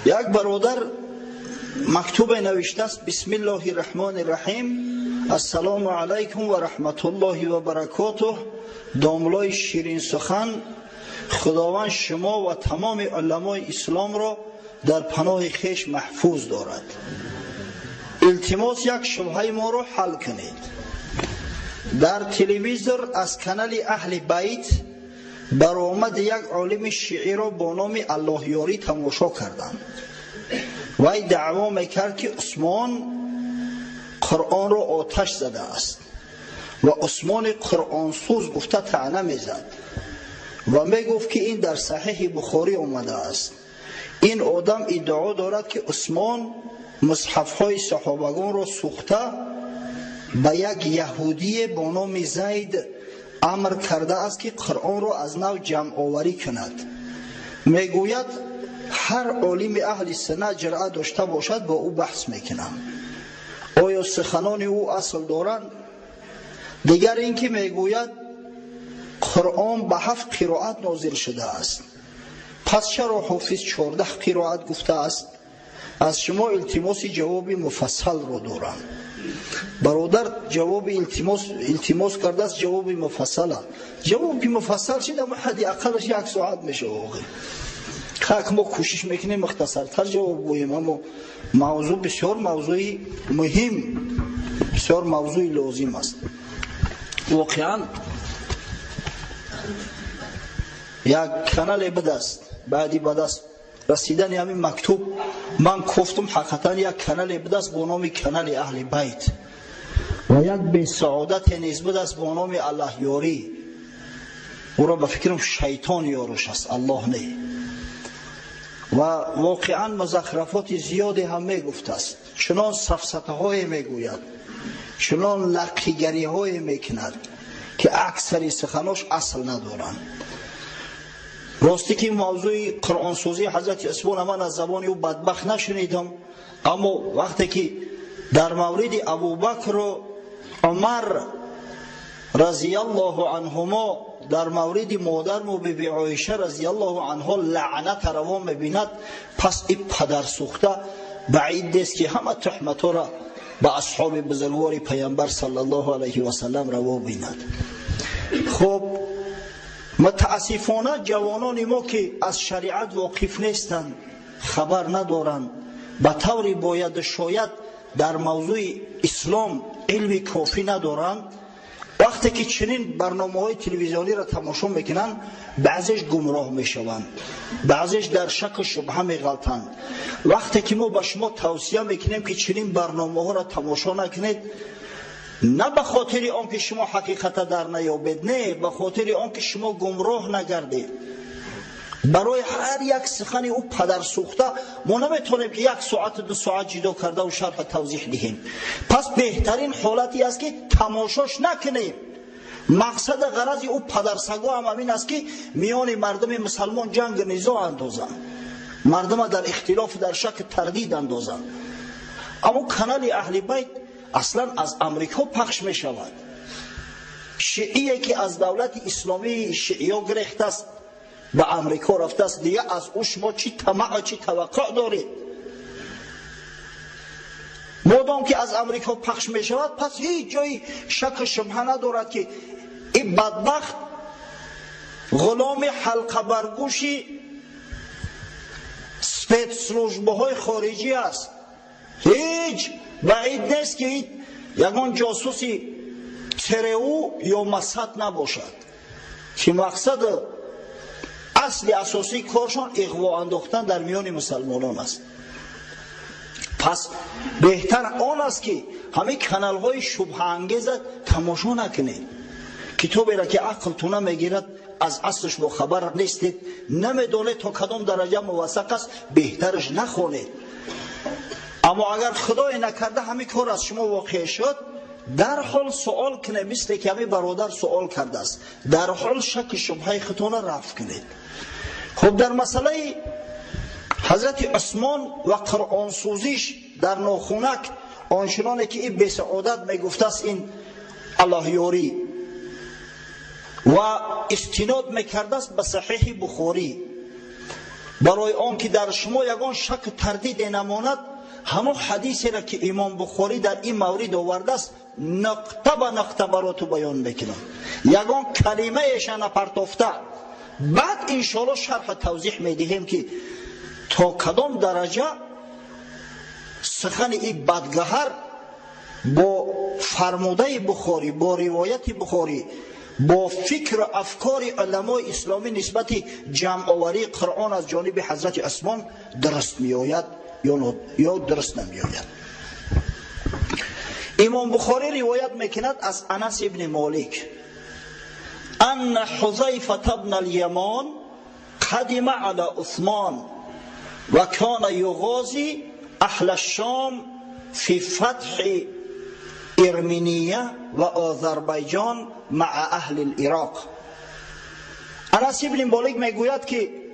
یک برادر مکتوب نوشته است: بسم الله الرحمن الرحیم، السلام علیکم و رحمت الله و برکاته. داملای شیرین سخن، خداوند شما و تمام علمای اسلام را در پناه خویش محفوظ دارد. التماس یک شبهه ما را حل کنید. در تلویزیون از کانال اهل بیت برآمد یک عالم شیعی را با نام الله یاری تماشا کردند. وی دعوا میکرد که عثمان قرآن را آتش زده است و عثمان قرآن سوز گفته طعنه میزد و میگفت که این در صحیح بخاری آمده است. این آدم ادعا دارد که عثمان مصحف های صحابگان را سوخته به یک یهودی با نام زید امر کرده است که قرآن را از نو جمع آوری کند. میگوید هر عالم اهل سنت جرأت داشته باشد با او بحث میکنم. آیا سخنان او اصل دارند؟ دیگر اینکه میگوید قرآن به 7 قرائت نازل شده است. پس چرا حافظ 14 قرائت گفته است؟ از شما التماس جواب مفصل رو دارم. برادر جواب التماس کرده است، جواب مفصل. جواب مفصل شده اما حدی اقلش 1 ساعت میشه. خاک ما کوشش میکنیم مختصرتر جواب گوییم، اما موضوع بسیار موضوع مهم، بسیار موضوع لازم است. واقعا یک کانال بد است، بعدی بد است. رسیدن همین مکتوب من گفتم حقیقتا یک کانال بد است با نام کانال اهل بیت و یک به سعادت نسبت است با نام الله یاری. او را به فکرم شیطان یاروش است، الله نه. و واقعا مزخرفات زیادی هم میگفت است، چنان سفسطه های میگوید، چنان لقیگری های میکند که اکثر سخناش اصل ندارن. راستی که موضوع قرآن سوزی حضرت عثمان من از زبان او بدبخت نشنیدم، اما وقتی که در مورد ابوبکر و عمر رضی الله عنهما، در مورد مادرم و بیبی عایشه رضی الله عنها لعنت روا میبیند، پس این پدر سوخته بعید است که همه تهمت را به اصحاب بزرگوار پیامبر صلی الله علیه و سلم روا بیند. خب متاسفانه جوانان ما که از شریعت واقف نیستند، خبر ندارند، به طوری باید شاید در موضوع اسلام علم کافی ندارند، وقتی که چنین برنامه‌های تلویزیونی را تماشا میکنند بعضیش گمراه میشوند، بعضیش در شک و شبهه میغلطند. وقتی که ما به شما توصیه میکنیم که چنین برنامه‌ها را تماشا نکنید، نه به خاطر آنکه شما حقیقت در نیابید، نه به خاطر آنکه شما گمراه نگردید. برای هر یک سخن او پدر سوخته ما نمیتونیم که 1 ساعت 2 ساعت جدا کرده و شرح توضیح دهیم. پس بهترین حالتی است که تماشاش نکنیم. مقصد غرض او پدرسگا هم همین است که میان مردم مسلمان جنگ نزاع اندازند، مردم در اختلاف در شک تردید اندازند. اما کانال اهل بیت اصلا از امریکا پخش می شود. شیعی که از دولت اسلامی شیعیا گرفته است به امریکا رفته است، دیگه از او شما چی طمع چی توقع دارید؟ مادام که از امریکا پخش می شود، پس هیچ جای شک شبهه ندارد که این بدبخت غلام حلقه برگوشی سپیتسلوژبه های خارجی است. هیچ بعید نیست که یگان جاسوسی ترئو یا مسد نباشد که مقصد اصلی اساسی کارشان اغوا انداختن در میان مسلمانان است. پس بهتر آن است که همه کانال های شبهه انگیز تماشا نکنید. کتابی را که عقلتون نمیگیرد، از اصلش با خبر نیستید، نمیدونید تا کدام درجه موثق است، بهترش نخونید. اما اگر خدای نکرده همین کار از شما واقع شد، در حال سوال کنید، مثل که همین برادر سوال کرده است، در حال شک شبهه خودتون رفع کنید. خب در مسئله حضرت عثمان و قرآن سوزیش در ناخونک، آنچنانه که این بسعادت میگفته است این الله یاری و استناد میکرده است به صحیح بخاری، برای آن که در شما یگان شک تردید نماند، همون حدیثی را که امام بخاری در این مورد آورده است نقطه به نقطه براتون بیان میکنم، یگان کلمه ایشان نپرتافته. بعد انشاءالله شرح توضیح میدهیم که تا کدام درجه سخن این بدگهر با فرموده بخاری، با روایت بخاری، با فکر و افکار علمای اسلامی نسبت جمع آوری قرآن از جانب حضرت عثمان درست می آید یا درست نمی آید. امام بخاری روایت میکند از انس ابن مالک ان حذیفه ابن الیمان قدم علی عثمان و کان یغازی اهل الشام فی فتح ارمینیه و آذربایجان مع اهل العراق. انس ابن مالک میگوید که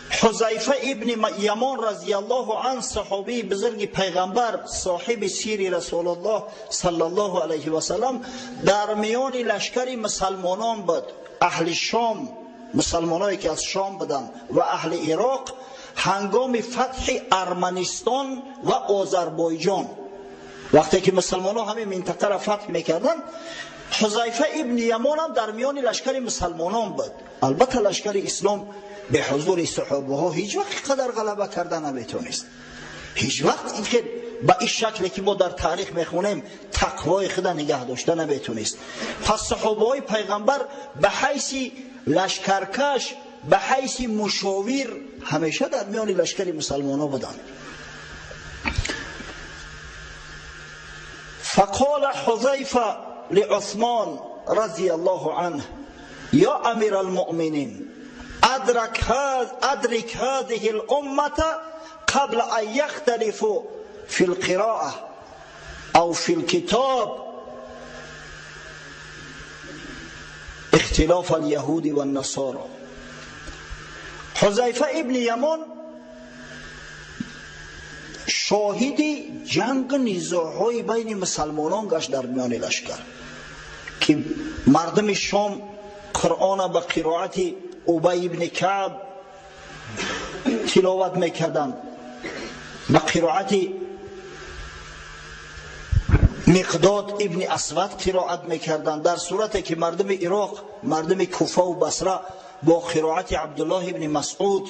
حذیفه ابن یمان رضی الله عنه صحابی بزرگ پیغمبر صاحب سیر رسول الله صلی الله علیه و سلم در میان لشکر مسلمانان بود، اهل شام، مسلمانایی که از شام بودند و اهل عراق، هنگام فتح ارمنستان و آذربایجان. وقتی که مسلمانان همین منطقه را فتح میکردن، حذیفه ابن یمان هم در میان لشکر مسلمانان بود. البته لشکر اسلام به حضور صحابه ها هیچ وقت قدر غلبه کردن نمیتونست، هیچ وقت این که با این شکلی که ما در تاریخ میخونیم تقوای خود نگه داشته نمیتونست. پس صحابه های پیغمبر به حیث لشکرکش، به حیث مشاور همیشه در میان لشکر مسلمانان بودند. فقال حذیفه لعثمان رضی الله عنه یا امیر المؤمنین ادرک هذه الامه قبل ان يختلفوا في القراءه او في الكتاب اختلاف اليهود والنصارى. حذیفه ابن یمان شاهد جنگ نزاع‌های بین مسلمانان گشت در میان لشکر که مردم شام قرآن به قرائت ابی ابن کعب تلاوت میکردند، به قرائت مقداد ابن اسود قرائت میکردند، در صورتی که مردم عراق، مردم کوفه و بصره با قرائت عبدالله ابن مسعود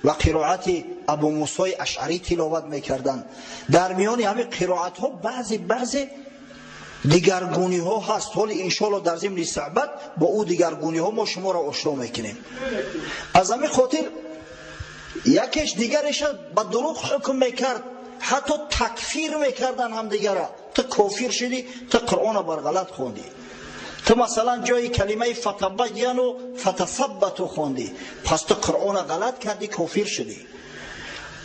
و قرائت ابو موسی اشعری تلاوت میکردند. در میان همه قرائت ها بعضی دیگرگونی ها هست، ولی انشاءالله در ضمن صحبت با او دیگرگونی ها ما شما را آشنا میکنیم. از همین خاطر یکیش دیگرش به دروغ حکم میکرد، حتی تکفیر میکردن هم دیگره. تو کافر شدی، تو قرآن بر غلط خوندی، تو مثلا جای کلمه فتبین و فتثبتو خوندی، پس تو قرآن غلط کردی، کافر شدی.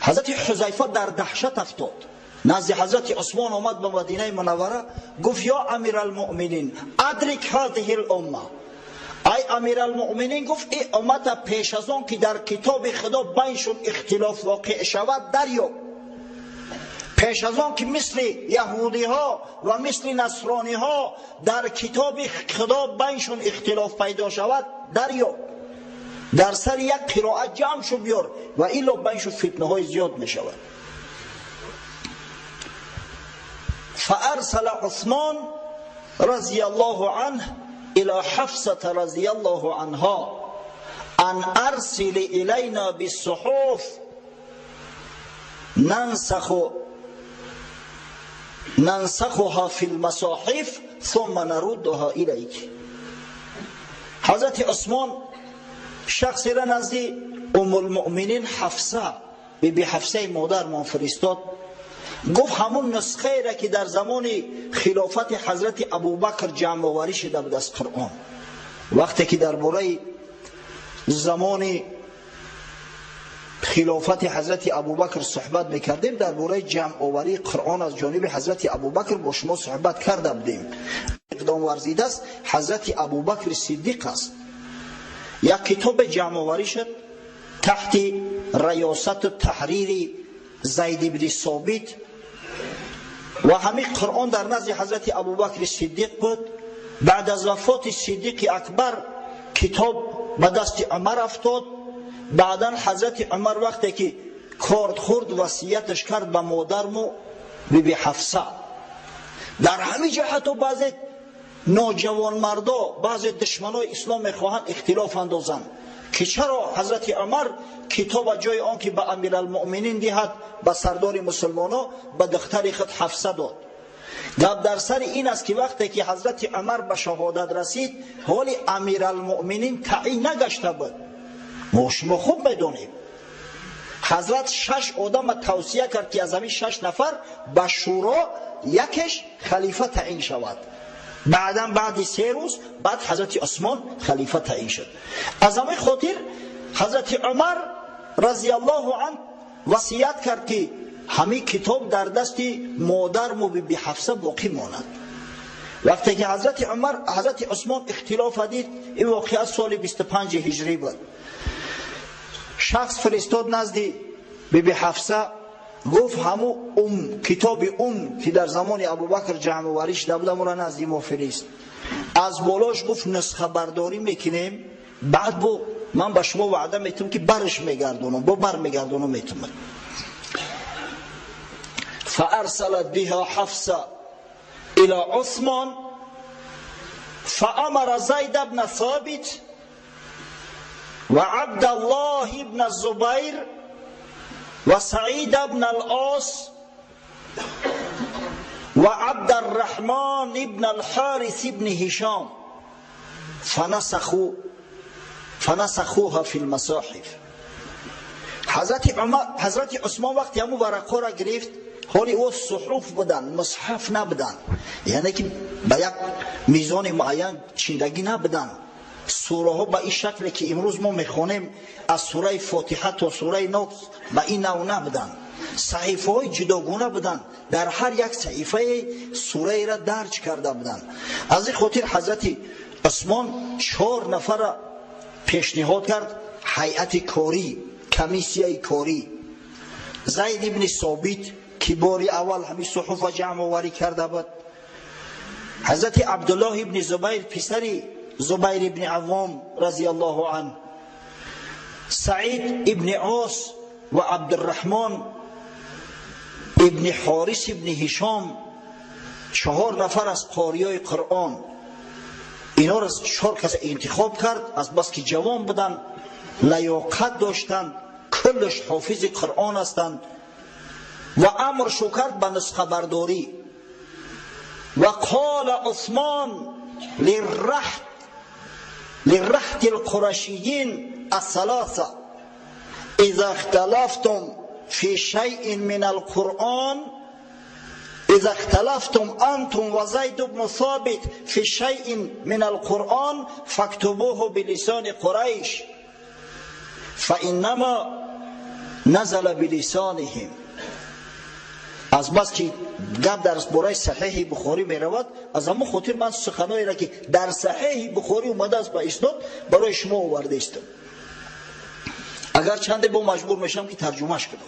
حضرت حذیفه در دهشت افتاد، نزد حضرت عثمان آمد به مدینه منوره، گفت یا امیر المؤمنین ادرک هذه الامه. ای امیر المؤمنین، گفت این امت پیش از آن که در کتاب خدا بینشون اختلاف واقع شود دریاب، پیش از آن که مثل یهودی ها و مثل نصرانی ها در کتاب خدا بینشون اختلاف پیدا شود دریاب، در سر یک قرائت جمع شو بیار و ایلا بینشون فتنه های زیاد می شود. فارسل عثمان رضی الله عنه الى حفصه رضی الله عنها ان ارسل الینا بالصحف ننسخها فی المصاحف ثم نردها الیک. حضرت عثمان شخصی را نزد ام المؤمنین حفصه، بی حفصه مادر ما فرستاد، گفت همون نسخه را که در زمان خلافت حضرت ابوبکر جمع آوری شده بود از قرآن. وقتی که درباره زمان خلافت حضرت ابوبکر صحبت میکردیم، درباره جمع آوری قرآن از جانب حضرت ابوبکر با شما صحبت کرده بودیم. اقدام ورزیده است حضرت ابوبکر صدیق است. یک کتاب جمع آوری شد تحت ریاست و تحریر زید بن ثابت و همین قرآن در نزد حضرت ابوبکر صدیق بود. بعد از وفات صدیق اکبر کتاب به دست عمر افتاد بعدا حضرت عمر وقتی که کارد خورد وصیتش کرد به مادرمو بیبی حفصه. در همین جهت و بعضی نوجوان مردا، بعضی دشمنای اسلام میخواهند اختلاف اندازند که چرا حضرت عمر کتاب جای آن که به امیرالمؤمنین دهد به سردار مسلمانان به دختر خود حفصه داد. گپ در سر این است که وقتی که حضرت عمر به شهادت رسید حال امیرالمؤمنین تعیین نگشته بود. ما شما خوب میدونیم حضرت 6 آدم توصیه کرد که از همین 6 نفر به شورا یکش خلیفه تعیین شود. بعد 3 روز بعد حضرت عثمان خلیفه تعیین شد. از همین خاطر حضرت عمر رضی الله عنه وصیت کرد که همین کتاب در دست مادر و بیبی حفصه باقی ماند. وقتی که حضرت عثمان اختلاف دید، این واقعا سال 25 هجری بود، شخص فرستاد نزد بیبی حفصه، گفت همو کتاب که در زمان ابوبکر جمع آوریش دبودم را نزد ما فرست. از بالاش گفت نسخه برداری میکنیم، بعد من به شما وعده میتونم که برش میگردونم، بر میگردونم میتونم. فارسلت بها حفصه الى عثمان فامر زید بن ثابت و عبد الله بن الزبیر و سعید بن العاص و عبد الرحمن بن الحارث بن هشام فنسخوها فی المصاحف. حضرت عثمان وقتی همو ورقا را گرفت، حالی او صحف بودن، مصحف نبودن، یعنی که به یک میزان معین چیندگی نبودن. سوره ها به این شکل که امروز ما میخوانیم از سوره فاتحه تا سوره ناس به این نوع نبودن. صحیفه های جداگانه بودن، در هر یک صحیفه سوره را درج کرده بودن. از این خاطر حضرت عثمان 4 نفر را پیشنهاد کرد، هیئت کاری، کمیسیه کاری. زید ابن ثابت که باری اول همین صحف جمع آوری کرده بود، حضرت عبدالله ابن زبیر پسری زبیر ابن عوام رضی الله عنه، سعید ابن عاص و عبدالرحمن ابن حارث ابن هشام، 4 نفر از قاریای قرآن. اینا را 4 کس انتخاب کرد، از بس که جوان بودن، لیاقت داشتند، کلش حافظ قرآن هستند. و امر شو کرد به نسخه برداری. و قال عثمان للرهط القرشیین الثلاثه اذا اختلفتم في شيء من القرآن، اذا اختلفتم انتم و زید بن ثابت في شيء من القرآن فاكتبوه بلسان قریش فانما نزل بلسانهم. از بس که گپ در باره صحیح بخاری می رود، از همون خاطر من سخنایی را که در صحیح بخاری اومده است به اسناد برای شما آورده است. اگر چند با مجبور میشم که ترجمهش کنم.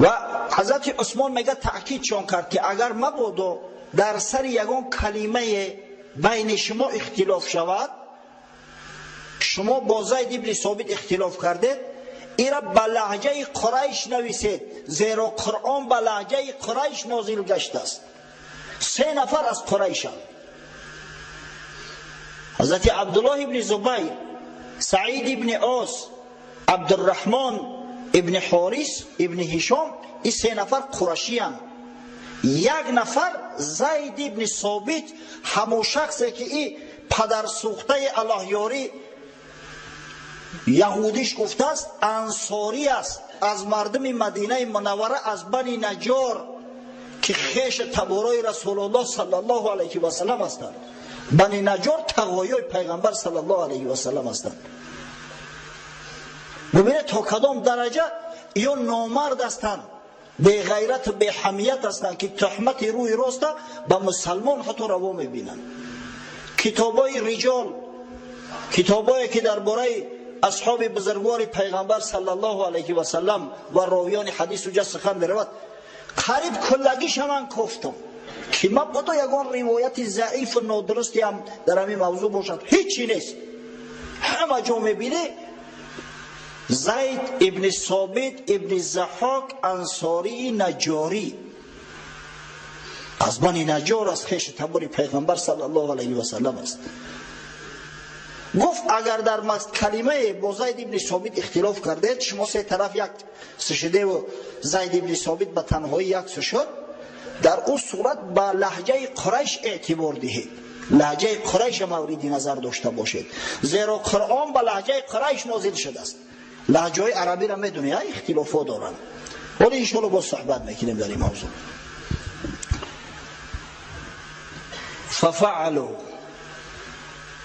و حضرت عثمان میگه تأکید چون کرد که اگر مبادا در سر یگان کلمه بین شما اختلاف شود، شما با زید ابن ثابت اختلاف کرده، ایرا به لهجه قریش نویسید، زیرا قرآن به لهجه قریش نازل گشته است. 3 نفر از قریشند، حضرت عبدالله ابن زبیر، سعید ابن عاص، عبدالرحمن ابن حارث ابن هشام، این 3 نفر قرشی هستند. 1 نفر زید ابن ثابت، همون شخصی که این پدر سوخته الهیاری یهودیش گفته است، انصاری است، از مردم مدینه منوره، از بنی نجار که خیش تبارای رسول الله صلی الله علیه و سلم هستند. بنی نجار تقویای پیغمبر صلی الله علیه و سلم هستند. ببینید تا کدام درجه یا نامرد هستند، به غیرت و به حمیت هستند که تهمت روی راست به مسلمان حتی روا میبینند. کتابای رجال، کتابایی که درباره اصحاب بزرگوار پیغمبر صلی الله علیه و سلم و راویان حدیث و جس سخن میرود، قریب کلگیش من گفتم که مبادا یگان روایت ضعیف و نادرستی هم در همین موضوع باشد، هیچی نیست. همه جا میبینی زید ابن ثابت ابن ضحاک انصاری نجاری از بنی نجار از خویش تبار پیغمبر صلی الله علیه و سلم است. گفت اگر در کلمه با زید ابن ثابت اختلاف کرده شما سه طرف یک سشده و زید ابن ثابت به تنهایی یک سشد، در اون صورت با لهجه قریش اعتبار دهید، لهجه قریش موردی نظر داشته باشید، زیرا قرآن با لهجه قریش نازل شده است. لهجه های عربی را میدونی اختلافات دارن، ولی انشاءالله با صحبت میکنیم در این موضوع. ففعلوا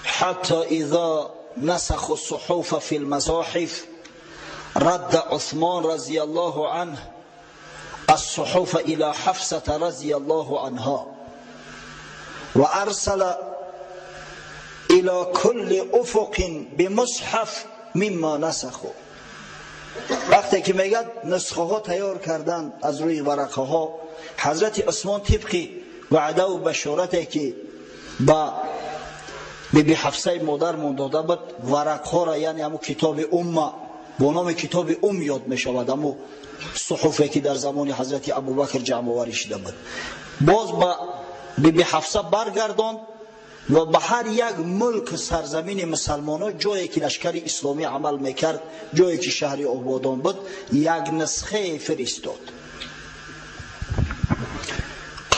حتى اذا نسخوا الصحف في المصاحف رد عثمان رضي الله عنه الصحف الى حفصة رضي الله عنها وارسل الى كل افق بمصحف مما نسخوا. وقتی که میگه نسخه ها تیار کردن از روی ورقه ها، حضرت عثمان طبق وعده و بشارتی که با بی حفصه مادر من داده بود، ورق ها را یعنی همون کتاب با نام کتاب یاد می شود، همون صحفی که در زمان حضرت ابوبکر جمع آوری شده بود، باز با بی حفصه برگرداند و به هر یک ملک سرزمین مسلمانان جایی که لشکر اسلامی عمل میکرد، جایی که شهر آبادان بود، یک نسخه فرستاد.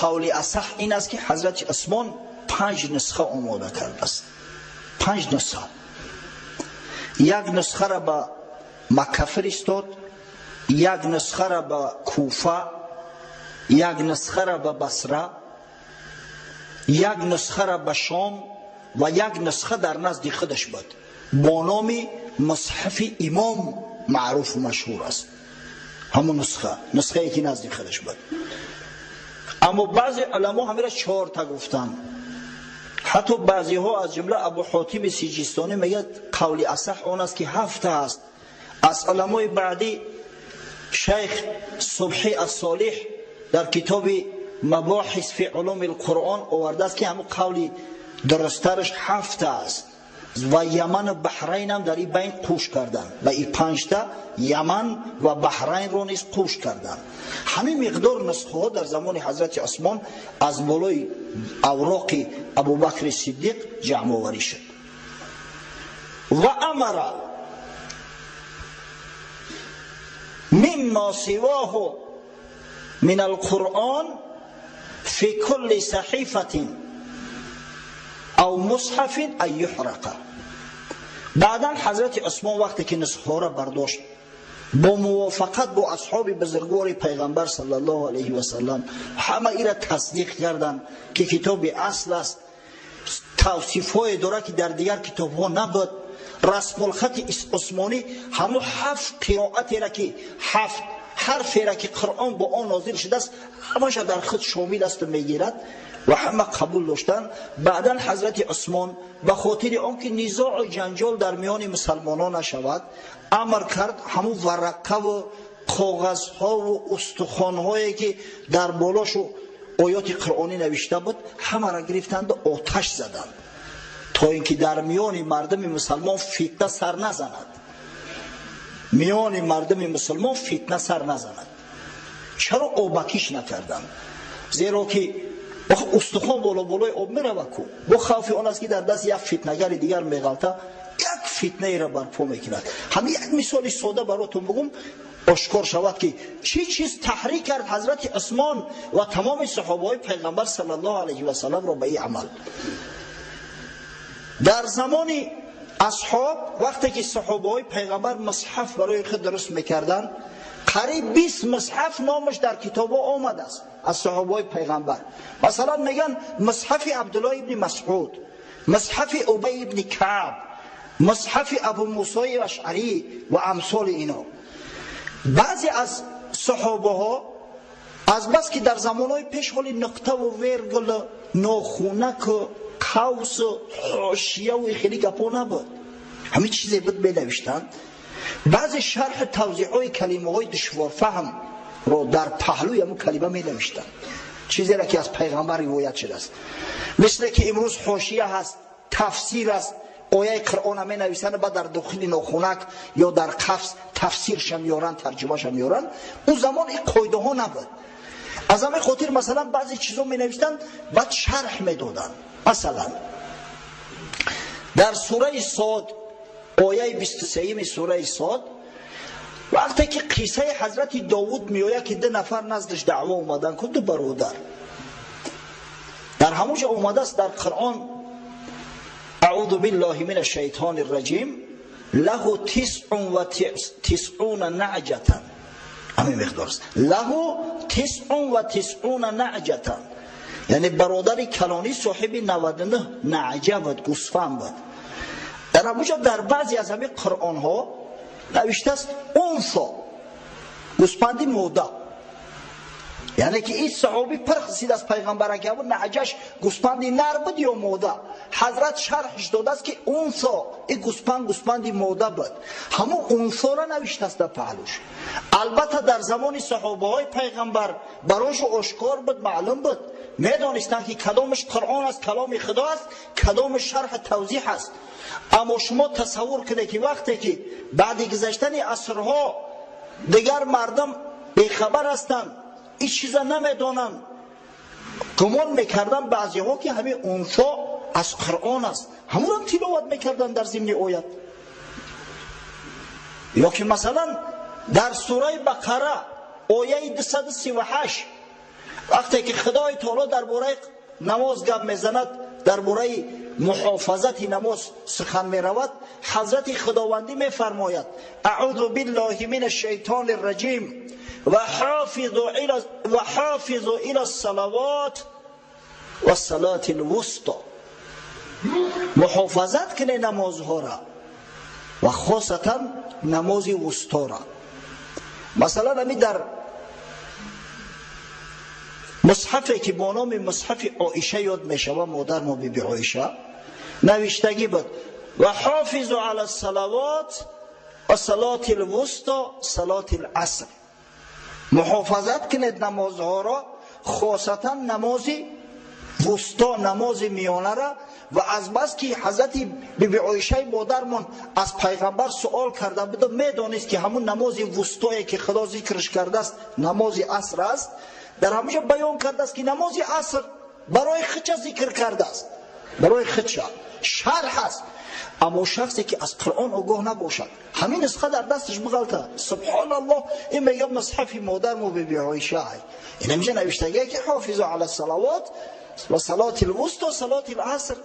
قول اصح این است که حضرت عثمان 5 نسخه آماده کرده است. 5 نسخه. یک نسخه را به مکه فرستاد، یک نسخه را به کوفه، یک نسخه را به بصره، یک نسخه را به شام و یک نسخه در نزد خودش بود با نام مصحف امام معروف و مشهور است. همون نسخه که نزد خودش بود. اما بعضی علما همین را 4 تا گفتن. حتی بعضی ها از جمله ابو حاتم سیجستانی میگه قول اصح آن است که 7 است. از علمای بعدی شیخ صبحی الصالح در کتاب مباحث فی علوم القرآن آورده است که همون قول درسترش 7 است و یمن و بحرین هم در این بین قوش کردن و این 5 تا یمن و بحرین رو نیز قوش کردن. همین مقدار نسخه ها در زمان حضرت عثمان از بالای اوراق ابوبکر صدیق جمع آوری شد. و امر مما سواه من القرآن فی کل صحیفة او مصحف ان یحرق. بعدا حضرت عثمان وقتی که نسخه ها را برداشت با موافقت با اصحاب بزرگوار پیغمبر صلی الله علیه و سلم، همه ای را تصدیق کردند که کتاب اصل است، توصیف های داره که در دیگر کتاب ها نبود، رسم الخط عثمانی همون 7 قرائتی را که 7 حرفی را که قرآن با آن نازل شده است همش در خود شامل است و میگیرد و همه قبول داشتن. بعدا حضرت عثمان به خاطر آنکه نزاع و جنجال در میان مسلمانان نشود امر کرد همون ورقه و کاغذ ها و استخوان هایی که در بالاش آیات قرآنی نوشته بود همه را گرفتند و آتش زدند تا اینکه در میان مردم مسلمان فتنه سر نزند. میان مردم مسلمان فتنه سر نزند. چرا آبکیش نکردند؟ زیرا که استخوان بالای آب میرود کو با خوف آن است که در دست یک فتنه‌گر دیگر میغلطه یک فتنه را برپا میکند. همین یک مثال ساده براتون بگم آشکار شود که چی چیز تحریک کرد حضرت عثمان و تمام صحابه های پیغمبر صلی الله علیه و سلم را به این عمل. در زمان اصحاب وقتی که صحابه های پیغمبر مصحف برای خود درست میکردن قریب 20 مصحف نامش در کتاب ها آمد است از صحابه های پیغمبر. مثلا میگن مصحف عبدالله ابن مسعود، مصحف ابی ابن کعب، مصحف ابو موسی اشعری و امثال اینا. بعضی از صحابه ها از بس که در زمانهای پیش حال نقطه و ورگل ناخونک و قوس و حاشیه و خیلی گپا نبود، همین چیزی بود بنوشتن. بعضی شرح توضیح های کلمه های دشوار فهم رو در پهلوی همون کلمه می نوشتن، چیزی را که از پیغمبر روایت شده است. مثل که امروز حاشیه هست، تفسیر است، آیه قرآن می نویسن بعد در داخل ناخونک یا در قفس تفسیرش میارن، ترجمهش میارن. اون زمان این قاعده ها نبود. از همین خاطر مثلا بعضی چیزا می نوشتن بعد شرح میدادن. مثلا در سوره صاد آیه 23 سوره صاد وقتی که قصه حضرت داوود میآید که 2 نفر نزدش دعوا اومدن که 2 برادر، در همونجا اومده است در قرآن اعوذ بالله من الشیطان الرجیم له 99 نعجة، همین مقدار است. له 99 نعجة یعنی برادر کلانی صاحب 99 نعجه بود، گوسفند بود. در همونجا در بعضی از همین قرآن ها نوشته است انثى، گوسفندی موده. یعنی که این صحابی پرخصید از پیغمبر که بود نعجش گوسفندی نر بود یا موده. حضرت شرحش داده است که انثى، این گوسفندی موده بود. همون انثى را نوشته است در پهلوش. البته در زمان صحابه های پیغمبر براش آشکار بود، معلوم بود، میدانستند که کدامش قرآن است، کلام خدا است، کدامش شرح توضیح است. اما شما تصور کنید که وقتی که بعد گذشتن عصرها دیگر مردم بیخبر هستند، این چیزا نمیدانن، گمان میکردن بعضی ها که همین انثى از قرآن است، همون هم تلاوت میکردن در ضمن آیت. یا که مثلا در سوره بقره آیه 238 وقتی که خدای تعالی درباره نماز گپ میزند، درباره محافظت نماز سخن می رود، حضرت خداوندی می فرماید اعوذ بالله من الشیطان الرجیم و حافظوا الی الصلوات و الصلاة الوسطى، محافظت کنه نمازها را و خاصتا نماز وسطا را. مثلا همین در مصحفی که با نام مصحف عایشه یاد می شود، مادر ما بی عایشه نوشتگی بود و حافظوا علی الصلوات و صلاة الوسطى صلاة العصر، محافظت کنید نمازها را، خاصتا نماز وسطا، نماز میانه را. و از بس که حضرت بی عایشه مادرمان از پیغمبر سوال کرده بود، میدانست که همون نماز وسطایی که خدا ذکرش کرده است نماز عصر است، در همونجا بیان کرده است که نماز عصر برای خچه ذکر کرده است، برای خچه شرح است. اما شخصی که از قرآن آگاه نباشد، همین نسخه در دستش بغلطه، سبحان الله، این میگه مصحف مادر مو بی عایشه، این همیشه نوشتگی که حافظوا علی الصلوات و صلاة الوسطى و صلاة العصر.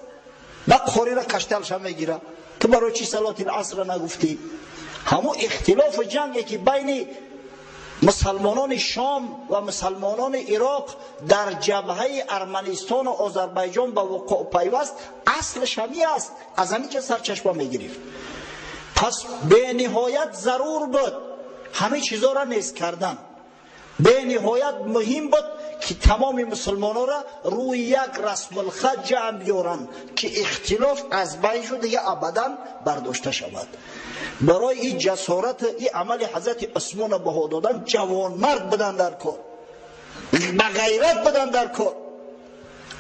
نه قاری را کشتلش هم میگیره که برای چی صلاة العصر نگفتی. همون اختلاف جنگی که بین مسلمانان شام و مسلمانان عراق در جبهه ارمنستان و آذربایجان به وقوع پیوست، اصلش همی است، از همین که سرچشمه میگرفت. پس به نهایت ضرور بود همه چیزا را نیست کردن، به نهایت مهم بود که تمام مسلمانان را روی یک رسم الخط جمع بیارن که اختلاف از بین شده دیگه ابدا برداشته شود. برای این جسارت این عمل حضرت عثمان بها دادن، جوان مرد بدن در کار، به غیرت بدن در کار.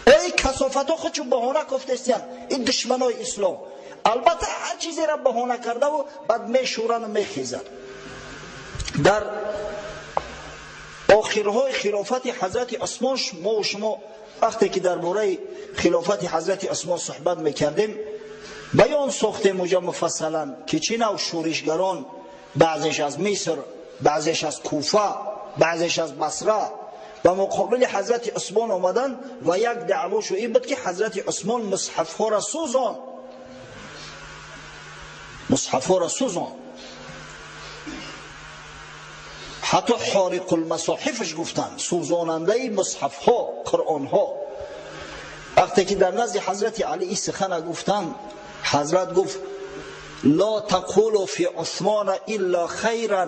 ای کثافت ها خودشون بهانه گفتستن این دشمن های اسلام، البته هر چیزی را بهانه کرده و بعد میشورن و میخیزن. در آخرهای خلافت حضرت عثمان ما و شما وقتی که درباره خلافت حضرت عثمان صحبت میکردیم بیان ساختیم موجه مفصلا که چی نوع شورشگران، بعضیش از مصر، بعضیش از کوفه، بعضیش از بصره و مقابل حضرت عثمان آمدن و یک دعواشو این بود که حضرت عثمان مصحف ها را سوزان، مصحف ها را سوزان، حتی حارق المصاحفش گفتن، سوزاننده مصحف ها، قرآن ها. وقتی که در نزد حضرت علی سخن گفتن، حضرت گفت لا تقولوا فی عثمان الا خیرا،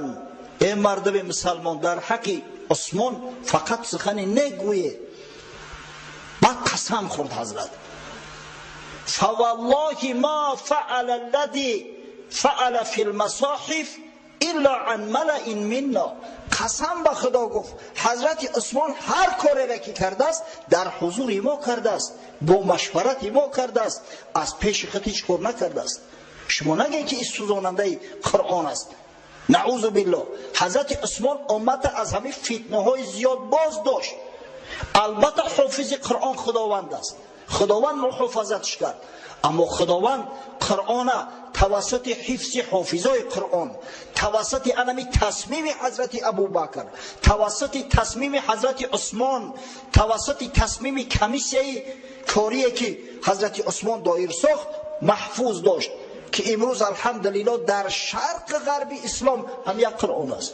ای مردم مسلمان در حق عثمان فقط سخن نگویه. بعد قسم خورد حضرت فوالله ما فعل الذي فعل فی المصاحف الا عن ملئ منا، قسم به خدا گفت حضرت عثمان هر کاری را که کرده است در حضور ما کرده است، با مشورت ما کرده است، از پیش خود هیچ کار نکرده است. شما نگید که این سوزاننده قرآن است. نعوذ بالله. حضرت عثمان امت از همه فتنه های زیاد باز داشت. البته حافظ قرآن خداوند است، خداوند محافظتش کرد، اما خداوند قرآن توسط حفظ حافظای قرآن، توسط انمی تصمیم حضرت ابوبکر، توسط تصمیم حضرت عثمان، توسط تصمیم کمیسیه کاریه که حضرت عثمان دایر ساخت محفوظ داشت که امروز الحمدلله در شرق غربی اسلام هم یک قرآن است.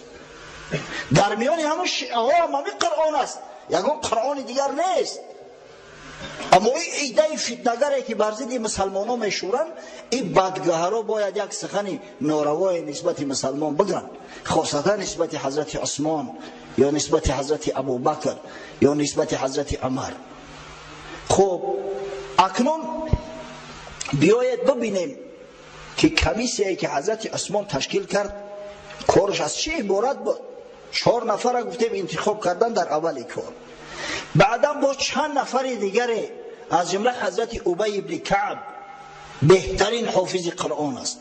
در میان همون شیعه ها هم قرآن است، یگان قرآن دیگر نیست. اما این ایده فتنگره که بر ضد مسلمان ها میشورن، این بدگهرها باید یک سخن ناروای نسبت مسلمان بگن، خاصتا نسبت حضرت عثمان یا نسبت حضرت ابوبکر یا نسبت حضرت عمر. خب اکنون بیاید ببینیم که کمیسیه که حضرت عثمان تشکیل کرد کارش از چی عبارت بود. 4 نفر را گفتیم انتخاب کردن در اول کار. بعدا با چند نفر دیگر از جمله حضرت ابی ابن کعب، بهترین حافظ قرآن است،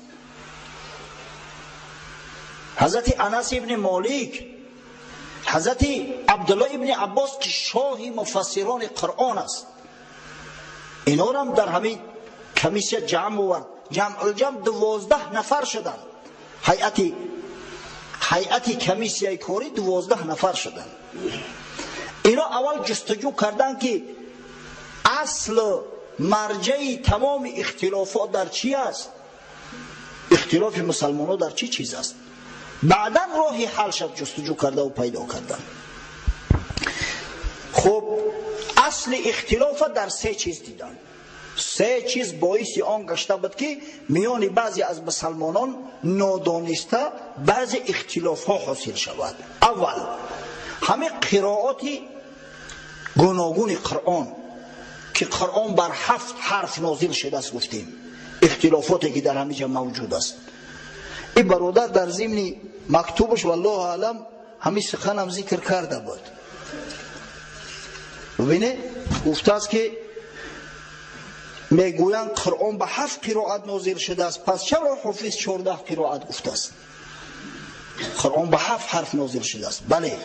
حضرت انس ابن مالک، حضرت عبدالله ابن عباس که شاه مفسران قرآن است، اینا هم در همین کمیسیه جمع آورد. جمع 12 نفر شدند. هیئت کمیسیه کاری 12 نفر شدند. اینا اول جستجو کردن که اصل مرجع تمام اختلافات در چی است، اختلاف مسلمان ها در چی چیز است. بعدا راهی حل شد جستجو کرده و پیدا کردن. خب اصل اختلاف در 3 چیز دیدن. 3 چیز باعث آن گشته بود که میان بعضی از مسلمانان نادانسته بعضی اختلاف ها حاصل شود. اول همه قرائات گوناگون قرآن که قرآن بر 7 حرف نازل شده است، گفتیم اختلافاتی که در همه جا موجود است. این برادر در ضمن مکتوبش والله اعلم همین سخن هم ذکر کرده بود. ببینه گفته است که میگویند قرآن به 7 قرائت نازل شده است، پس چرا حافظ 14 قرائت گفته است؟ قرآن به 7 حرف نازل شده است. بله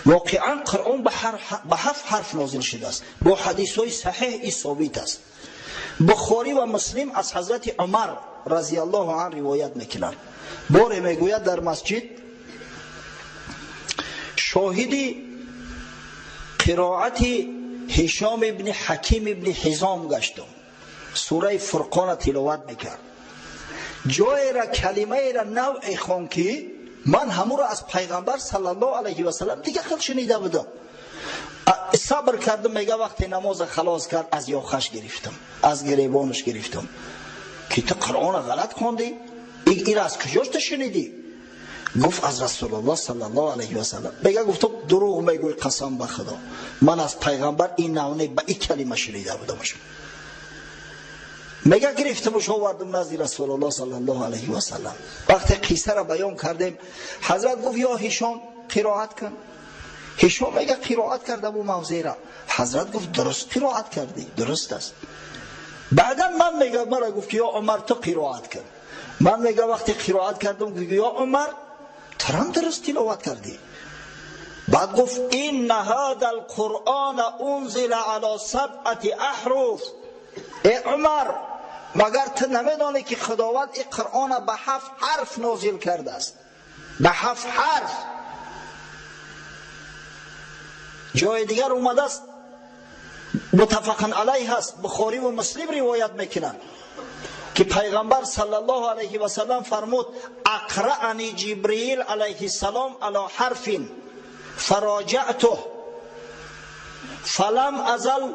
واقعا قرآن به 7 حرف نازل شده است، با حدیث های صحیح ای ثابت است. بخاری و مسلم از حضرت عمر رضی الله عنه روایت میکنند. باره میگوید در مسجد شاهدی قرائت هشام ابن حکیم ابن حزام گشتم، سوره فرقان تلاوت میکرد. جای را کلمه را نوع خوان که من همو را از پیغمبر صلی الله علیه و سلم دیگه خیلی شنیده بودم. صبر کردم، میگه وقتی نماز خلاص کرد از یاخش گرفتم، از گریبانش گرفتم که تو قرآن غلط خوندی، این را از کجاش شنیدی؟ گفت از رسول الله صلی الله علیه و سلم. میگه گفتم دروغ میگوی، قسم به خدا من از پیغمبر این نوعی به این کلمه شنیده بودمش. میگه گرفتمش آوردم نزد رسول الله صلی الله علیه و سلم. وقتی قصه را بیان کردیم حضرت گفت یا هشام قرائت کن. هشام میگه قرائت کردم و موضع را. حضرت گفت درست قرائت کردی، درست است. بعدا من میگه مرا گفت یا عمر تو قرائت کن. من میگه وقتی قرائت کردم گفت یا عمر ترام درست تلاوت کردی. بعد گفت این هذا القرآن انزل على 7 احرف. ای عمر مگر تو نمیدانی که خداوند این قرآن به 7 حرف نازل کرده است؟ به 7 حرف. جای دیگر اومده است متفق علیه است، بخاری و مسلم روایت میکنند که پیغمبر صلی الله علیه و سلم فرمود اقرأنی جبرئیل علیه السلام علی حرف فراجعته فلم ازل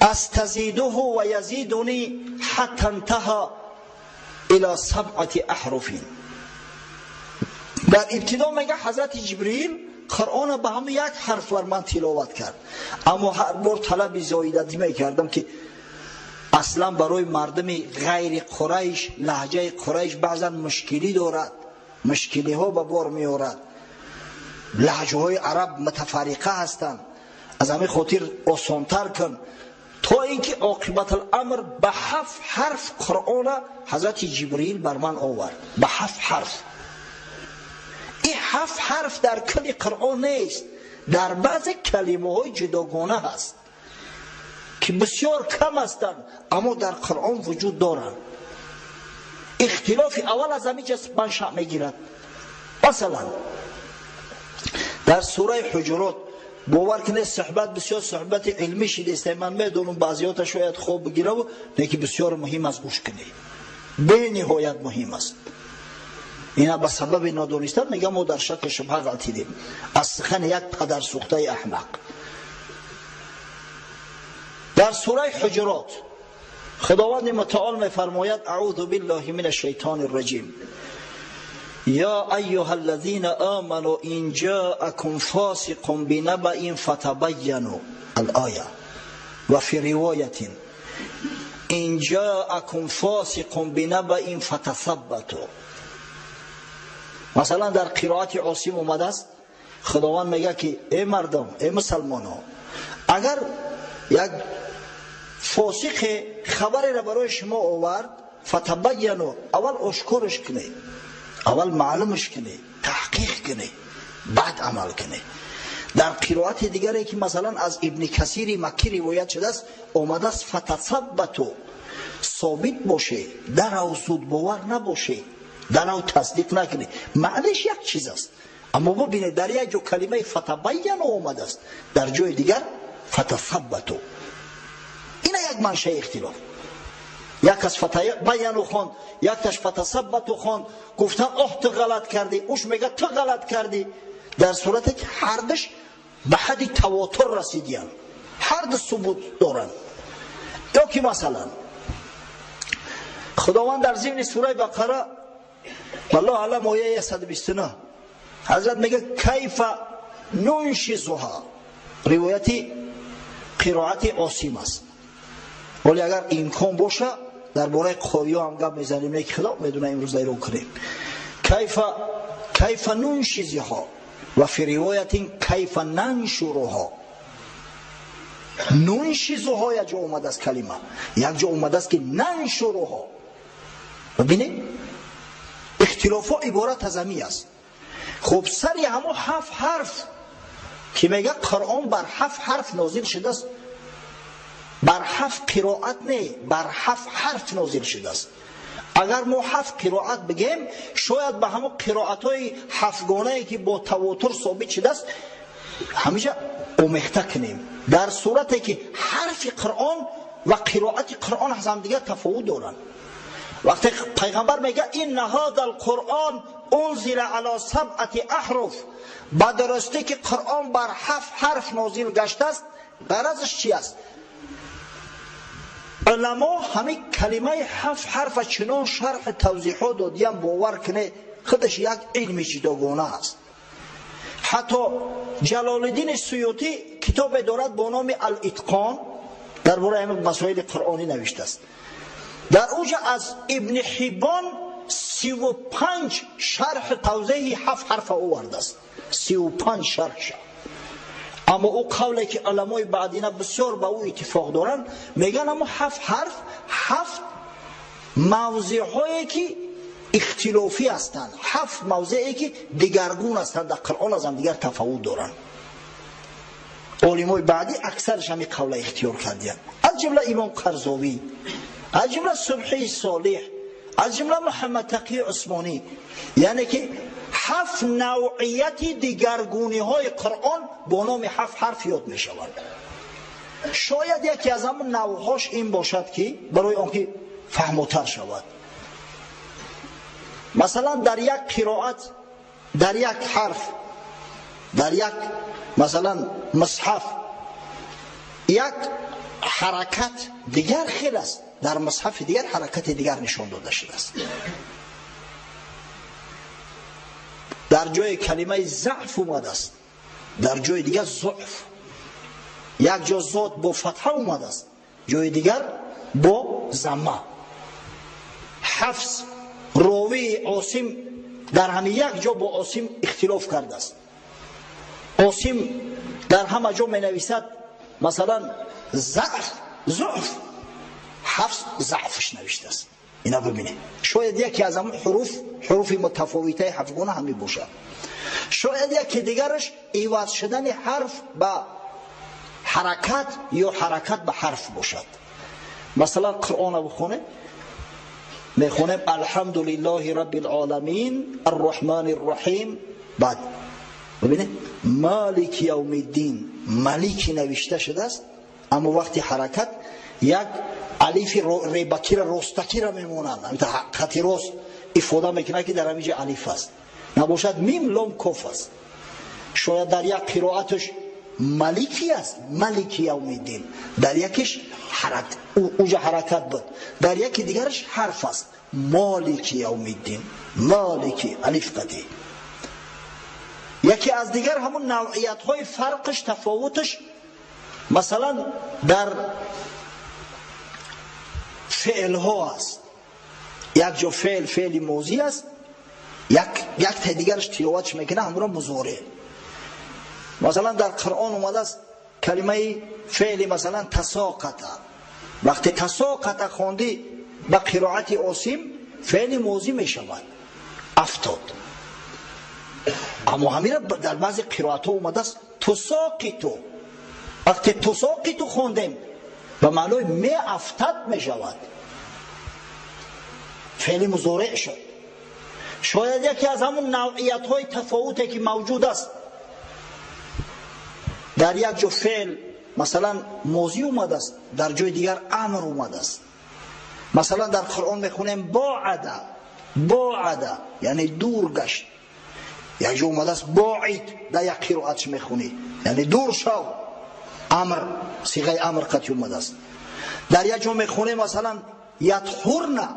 استزیده و یزیدنی حتی انتهى الى 7 احرف. در ابتدا میگه حضرت جبرئیل قرآن به هم 1 حرف بر من تلاوت کرد، اما هر بار طلب زایده میکردم که اصلا برای مردم غیر قریش لهجه قریش بعضا مشکلی دارد، مشکلی ها به بار می آورد. لهجه های عرب متفرقه هستند، از همین خاطر آسانتر کن تا اینکه عاقبت الامر به 7 حرف قرآن حضرت جبرئیل بر من آورد. به 7 حرف. این 7 حرف در کل قرآن نیست، در بعض کلمه های جداگانه هست که بسیار کم هستند اما در قرآن وجود دارند. اختلاف اول از همین جس منشأ میگیرد. مثلا در سوره حجرات باور کنید صحبت بسیار صحبت علمی شده است. من میدونم بعضیات شاید خوب بگیره و لیکن بسیار مهم است گوش کنید، به نهایت مهم است. اینا به سبب نادانستن میگم ما در شک شبهه غلطیدیم. از سخن یک پدر سوخته احمق. در سوره حجرات خداوند متعال میفرماید اعوذ بالله من الشیطان الرجیم یا ایها الذین آمنوا ان جاءکم فاسق بنبأ فتبینوا الآیه و فی روایت ان جاءکم فاسق بنبأ فتثبتوا. مثلا در قرائت عاصم اومده است خداوند میگه که ای مردم، ای مسلمانان، اگر یک فاسق خبری را برای شما آورد فتبینوا، اول آشکارش کنید، اول معلومش کنید، تحقیق کنید، بعد عمل کنید. در قرائت دیگری که مثلا از ابن کثیر مکی روایت شده است آمده است فتثبتوا، ثابت باشه، در او زود باور نباشه، در او تصدیق نکنید. معنیش یک چیز است اما ببینید در یک جو کلمه فتبینوا آمده است، در جای دیگر فتثبتوا. این یک منشأ اختلاف. یک از فتبینوا خواند، یک تاش فتثبتوا خواند. گفتن اوه تو غلط کردی، اوش میگه تو غلط کردی، در صورتی که هر دش به حد تواتر رسیدن، هر دو ثبوت دارن. یا که مثلا خداوند در ضمن سوره بقره والله اعلم آیه 129 حضرت میگه کیف ننشزها، روایتی قرائت عاصم است، ولی اگر امکان باشه درباره قاری هم گپ میزنیم، یک خلاف میدونه امروز ایران کنیم. کیف ننشزها و فی روایت کیف ننشرها. ننشزها یک جا اومده است کلمه، یک جا اومده است که ننشرها. ببینید اختلاف ها عبارت از همی است. خب سری همو 7 حرف که میگه قرآن بر 7 حرف نازل شده است، بر 7 قرائت نه، بر 7 حرف نازل شده است. اگر ما 7 قرائت بگیم شاید به همون قرائت های 7 گانه‌ای که با تواتر ثابت شده است همیشه آمیخته کنیم، در صورتی که حرف قرآن و قرائت قرآن از هم دیگر تفاوت دارند. وقتی پیغمبر میگه این هذا القرآن انزل علی 7 احرف، با درستی که قرآن بر 7 حرف نازل گشته است، غرضش چی است؟ علما همین کلمه 7 حرف چنان شرح توضیحات دادیم باور کنه خودش یک علم جداگانه است. حتی جلال الدین سیوطی کتاب دارد با نام الاتقان درباره همین مسائل قرآنی نوشته است. در اوجه از ابن حبان 35 شرح توضیح 7 حرف آورده است، 35 شرح شد. اما او قولی که علمای بعدینه بسیار با او اتفاق دارن میگن اما 7 حرف 7 موضعهایی که اختلافی هستند، 7 موضعی که دیگرگون هستند، در قرآن از هم دیگر تفاوت دارن. علمای بعدی اکثرش همین قول اختیار کردن، از جمله امام قرضاوی، از جمله صبحی صالح، از جمله محمد تقی عثمانی. یعنی که 7 نوعیت دیگرگونی های قرآن با نام 7 حرف یاد می شود. شاید یکی از همون نوعهاش این باشد که برای آنکه فهموتر شود. مثلا در یک قرائت، در یک حرف، در یک مثلا مصحف یک حرکت دیگر خیلی است، در مصحف دیگر حرکت دیگر نشان داده شده است. در جای کلمه ضعف اومده است، در جای دیگر ضعف. یک جا ذات با فتحه اومده است، جای دیگر با ضمه. حفص راوی عاصم در همین یک جا با عاصم اختلاف کرده است. عاصم در همه جا می نویسد مثلا ضعف، حفظ ضعفش نوشته است. اینا ببینید، شاید یکی از همون حروف متفاوته حفظگونه همی باشد، شاید یکی دیگرش عوض شدن حرف به حرکت یا حرکت به حرف باشد. مثلا قرآن بخونه، میخونیم الحمدلله رب العالمین الرحمن الرحیم، بعد ببینید مالک یوم الدین، مالکی نوشته شده است، اما وقتی حرکت یک الف ریبتی را رستکی را میمونند، خطی راست افاده میکنه که در همینجا الف است، نباشد میم لام کاف است. شاید در یک قرائتش مالکی است، مالک یوم الدین، در یکیش اوجه حرکت بود، در یکی دیگرش حرف است، مالک یوم الدین، مالکی الف قطعی. یکی از دیگر همون نوعیت های فرقش تفاوتش مثلا در فعل ها است. یک جا فعل موضی است، یک تا دیگرش تلاوتش میکنه همون مضارع. مثلا در قرآن اومده است کلمه فعل مثلا تساقط، وقتی تساقط خواندی با قرائت عاصم فعل موضی میشود افتاد. اما همین در بعضی قرائت ها اومده است تساقطو، وقتی تساقطو خواندیم به معنای می افتاد میشود، فعل مضارع شد. شاید یکی از همون نوعیت های تفاوتی که موجود است، در یک جو فعل مثلا موضی اومده است، در جای دیگر امر اومده است. مثلا در قرآن میخونیم باعده یعنی دور گشت، یک جو اومده است باعید، در یک قرائتش میخونی یعنی دور شو، امر صیغه امر قطعی اومده است. در یک جو میخونیم مثلا یطهرن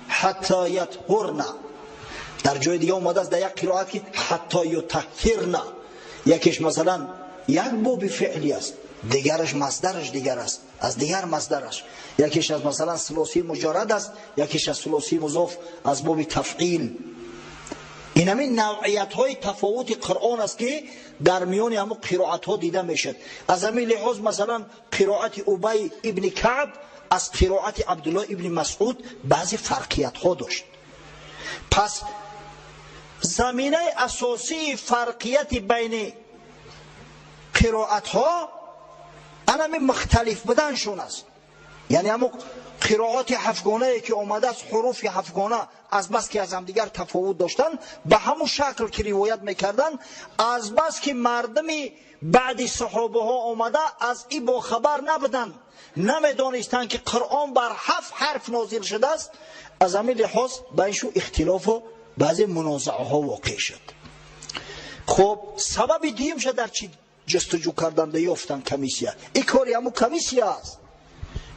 حتی یطهرن، در جای دیگه اومده است در یک قرائت که حتی یطهرن، یکیش مثلا یک باب فعلی است، دیگرش مصدرش دیگر است از دیگر مصدرش، یکیش از مثلا ثلاثی مجرد است، یکیش از ثلاثی مضاف از باب تفعیل. این همین نوعیت های تفاوت قرآن است که در میان همون قرائت ها دیده میشد. از همین لحاظ مثلا قرائت ابی ابن کعب از قرائت عبدالله ابن مسعود بعضی فرقیت ها داشت. پس زمینه اساسی فرقیت بین قرائت ها همین مختلف بودنشون است. یعنی همون قرائات هفتگانه که آمده است، حروف هفتگانه از بس که از هم دیگر تفاوت داشتن، به همون شکل که روایت میکردن، از بس که مردمی بعد صحابه ها آمده از این با خبر نبودن، نمیدانستن که قرآن بر 7 حرف نازل شده است، از همین لحاظ بینشون اختلاف و بعضی منازعه ها واقع شد. خب سبب دیم شد در چی جستجو کردن یافتن کمیسیه، این کاری همون کمیسیه است.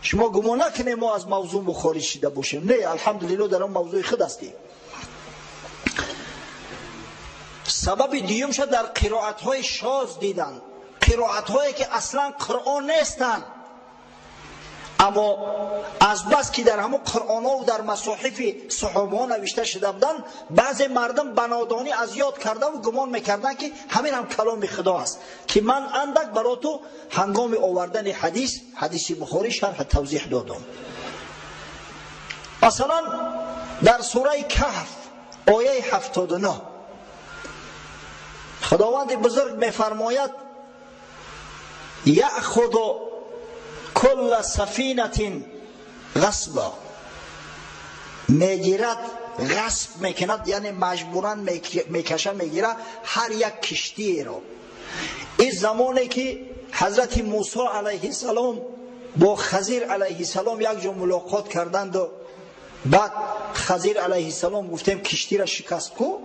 شما گمان نکنید ما از موضوع خارج شده باشیم، نه، الحمدلله در اون موضوع خود هستیم. سبب دیوم شد در قرائت های شاذ دیدن، قرائت هایی که اصلا قرآن نیستن، اما از بس که در همون قرآن ها و در مصاحف صحابه ها نوشته شده بودن، بعض مردم بنادانی از یاد کرده و گمان میکردن که همین هم کلام خدا است، که من اندک برای تو هنگام آوردن حدیث بخاری شرح توضیح دادم. مثلا در سوره کهف آیه 79 خداوند بزرگ میفرماید یأخذ کل سفینة غصبا، میگیرد، غصب میکند یعنی مجبورا میکشه، میگیره هر یک کشتی را. این زمانی که حضرت موسی علیه السلام با خضر علیه السلام یک جا ملاقات کردند و بعد خضر علیه السلام گفتیم کشتی را شکست کو،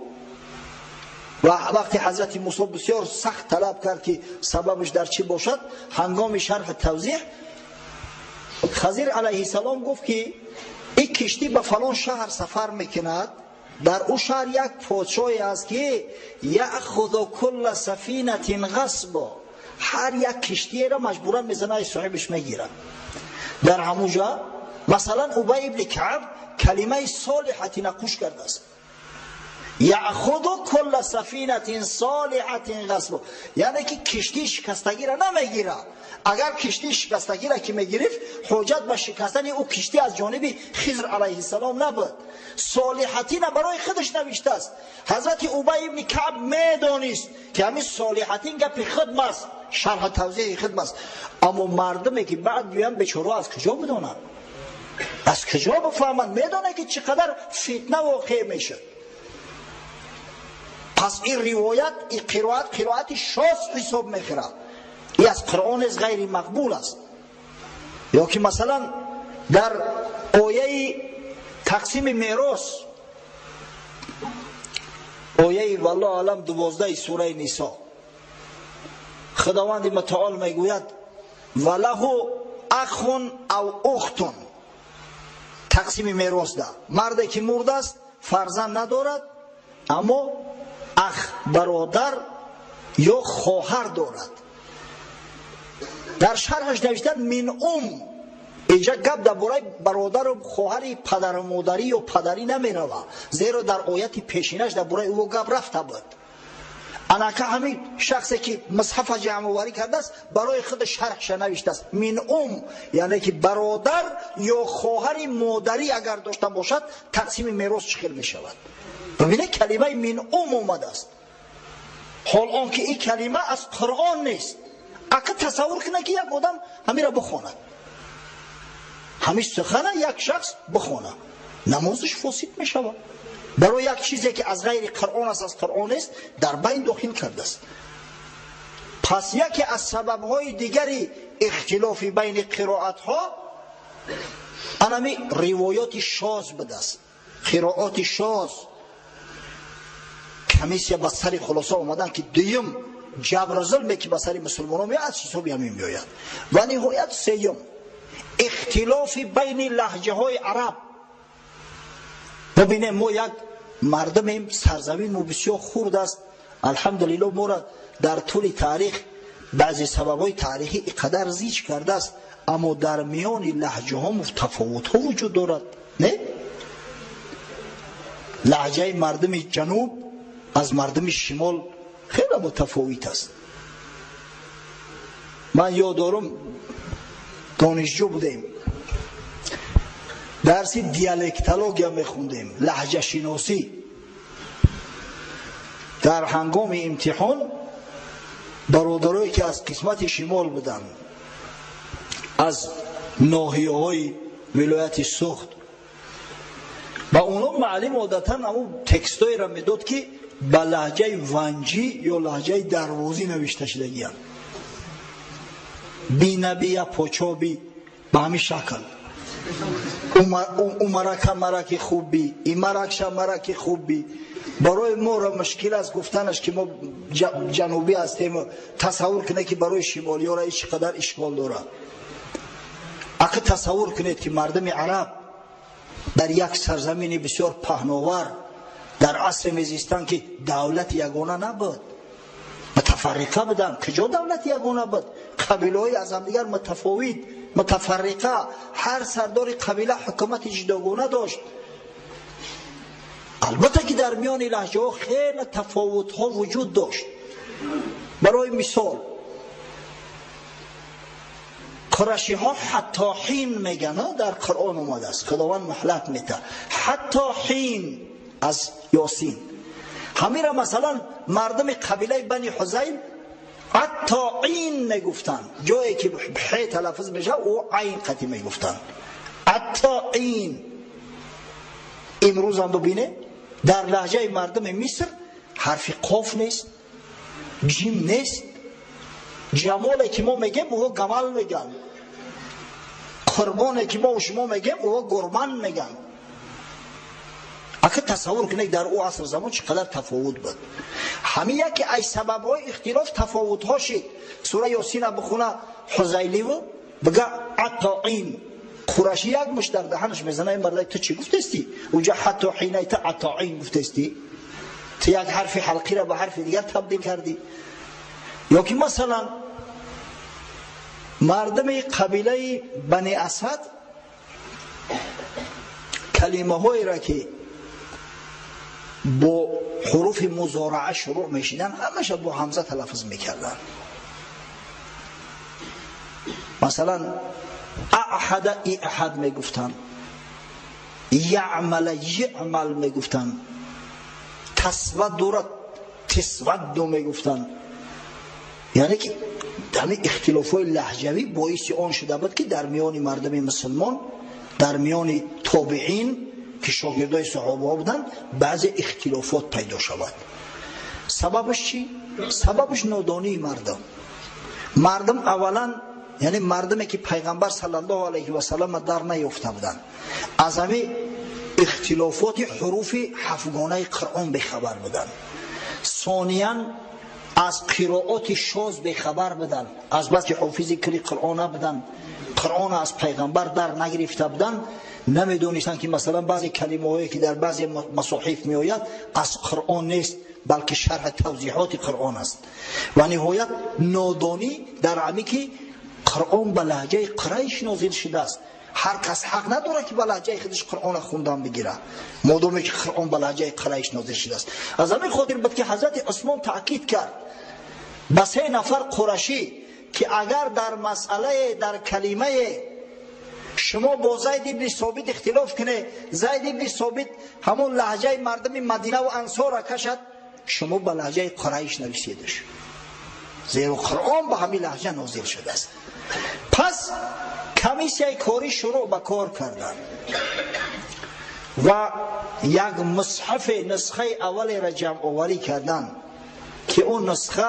و وقتی حضرت موسی بسیار سخت طلب کرد که سببش در چی باشد، هنگام شرح توضیح خضر علیه السلام گفت که این کشتی به فلان شهر سفر میکند، در او شهر یک پادشاهی است که یأخذ کل سفینة غصبا، هر یک کشتی را مجبورا میزنه صاحبش میگیره. در همونجا مثلا ابی ابن کعب کلمه صالحه نقوش کرده است، یأخذ کل سفینة صالحة غصب، یعنی که کشتی شکستگی را نمیگیره. اگر کشتی شکستگی را که میگرفت، حجت به شکستن او کشتی از جانب خضر علیه السلام نبود، صالحتین برای خودش نوشته است. حضرت ابی ابن کعب میدانست که همین صالحتین گپ خود است، شرح توضیح خود است. اما مردمی که بعد بیان بیچاره از کجا بدونن، از کجا بفهمند؟ میدونه که چقدر فتنه واقع میشه. پس این روایت، این قرائت شاذ حساب میخوره، این از قرآن از غیر مقبول است. یا که مثلا در آیه تقسیم میراث، آیه والله عالم 12 سوره نساء، خداوند متعال میگوید وله اخ او اخت، تقسیم میراث ده. مردی که مرده است فرزند ندارد، اما اخ برادر یا خواهر دارد. در شرحش نوشتن من اینجا گپ درباره برادر و خواهر پدر و مادری یا پدری نمیروه، زیرا در آیت پیشینش درباره او گپ رفته بود. انکه همین شخصی که مصحف جمع آوری کرده است برای خود شرحش نوشته است من یعنی که برادر یا خواهر مادری اگر داشته باشد تقسیم میراث چخیل می شود. ببینه کلمه من اومده است، حال آن که این کلمه از قرآن نیست. اگه تصور کنه که یک آدم همین را بخونه، همین سخن یک شخص بخونه، نمازش فاسد می شود. برای یک چیزی که از غیر قرآن است، از قرآن است، در بین داخل کرده است. پس یکی از سببهای دیگری اختلاف بین قرائت ها انمی روایات شاذ بوده است، قرائات شاذ. کمیسیا بسری خلاصه آمدن که دویم جبر ظلمی که بسری مسلمانان میاد از حسابی همین میآید. و نهایت سیم اختلاف بین لهجه های عرب. ببینیم ما یک مردمیم، سرزمین ما بسیار خرد است، الحمدلله ما را در طول تاریخ بعضی سببهای تاریخی قدر زیج کرده است، اما در میان لهجه ها تفاوت ها وجود دارد. نه؟ لهجه مردم جنوب از مردم شمال خیلی متفاوت است. من یادم دانشجو بودیم، درس دیالکتولوژی میخوندیم، لهجه شناسی. در هنگام امتحان برادرایی که از قسمت شمال بودن، از ناحیه‌های ولایت سوخت، با اونا معلم عادتا همون تکستایی را میداد که با لهجه ونجی یا لهجه دروازی نوشته شدگی هم، بی نبی یا پاچابی به همین شکل. او مرک خوب بی، این مرک خوب بی. برای ما را مشکل است گفتنش که ما جنوبی هستیم. تصور کنه که برای شمالی ها را ایش قدر اشکال داره. اگه تصور کنید که مردم عرب در یک سرزمین بسیار پهناور در عصر میزیستن که دولت یگانه نبود، متفرقه بودن. کجا دولت یگانه بود؟ قبیله های از هم دیگر متفاوت، متفرقه. هر سردار قبیله حکومت جداگانه داشت. البته که در میان لهجه ها خیلی تفاوت ها وجود داشت. برای مثال قرشی ها حتی حین میگن، در قرآن اومده است، خداوند مهلت میده حتی حین از یاسین. همین را مثلا مردم قبیله بنی حذیل حتی عین میگفتن، جایی که بحی تلفظ میشه او عین قطعی میگفتن، حتی عین. امروز هم ببینه در لهجه مردم مصر حرف قاف نیست، جیم نیست. جمالی که ما میگیم او گمل میگن، قربانی که ما و شما میگیم او گربن میگن. اگه تصور کنید در او عصر زمان چقدر تفاوت بود. همین یکی از سبب‌های اختلاف تفاوت ها شد. سوره یاسین بخونه حذیلی و بگه عطاعین، قرشی یک مش در دهنش میزنه، این مرد تو چی گفتستی؟ اونجا حتی حینیت عطاعین گفتستی، تو یک حرف حلقی را به حرف دیگر تبدیل کردی. یا که مثلا مردم قبیله بنی اسد کلمه هایی را که با حروف مضارعه شروع میشیدن، همش با همزه تلفظ میکردن. مثلا احد احد میگفتن، یعمل یعمل میگفتن، تسود تسود میگفتن. یعنی که همین اختلافات لهجوی باعث آن شده بود که در میان مردم مسلمان، در میان تابعین که شاگردای صحابه بودن، بعضی اختلافات پیدا شود. سببش چی؟ سببش نادانی مردم اولا، یعنی مردمی که پیغمبر صلی الله علیه و سلم در نیافته بودند، از همین اختلافات حروف هفتگانه قرآن بخبر بودند. ثانیاً از قرائات شاذ بخبر بودند، از بس که حافظ کلی قرآن بودند، قرآن از پیغمبر در نگرفته بودند، نمیدونستن که مثلا بعضی کلمه هایی که در بعضی مصاحف می آید از قرآن نیست، بلکه شرح توضیحات قرآن است. و نهایت نادانی در عمی که قرآن به لهجه قریش نازل شده است. هر کس حق نداره که به لهجه خودش قرآن خوندن بگیره، مادامی که قرآن به لهجه قریش نازل شده است. از همین خاطر بود که حضرت عثمان تأکید کرد به 3 نفر قرشی که اگر در مسئله، در کلمه شما با زید ابن ثابت اختلاف کنه، زید ابن ثابت همون لهجه مردم مدینه و انصار را کشد، شما به لهجه قریش نویسیدش، زیرا قرآن به همین لهجه نازل شده است. پس کمیسیای کاری شروع به کار کردن و یک مصحف نسخه اولی را جمع آوری کردن که اون نسخه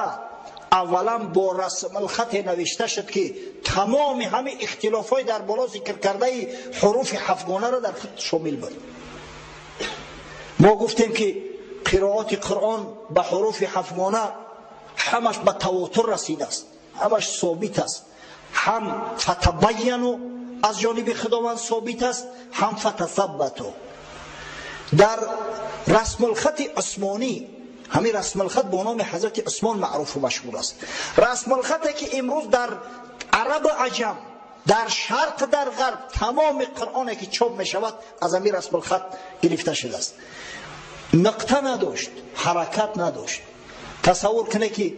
اولا با رسم الخط نوشته شد که تمام همه اختلافات در بالا ذکر کرده حروف هفتگانه را در خود شامل بود. ما گفتیم که قرائات قرآن به حروف هفتگانه همش به تواتر رسیده است، همش ثابت است. هم فتبینوا از جانب خداوند ثابت است، هم فتثبتوا. در رسم الخط عثمانی، همین رسم الخط با نام حضرت عثمان معروف و مشهور است. رسم الخطی که امروز در عرب و عجم، در شرق در غرب، تمام قرآنی که چاپ می شود از همین رسم الخط گرفته شده است. نقطه نداشت، حرکت نداشت. تصور کنه که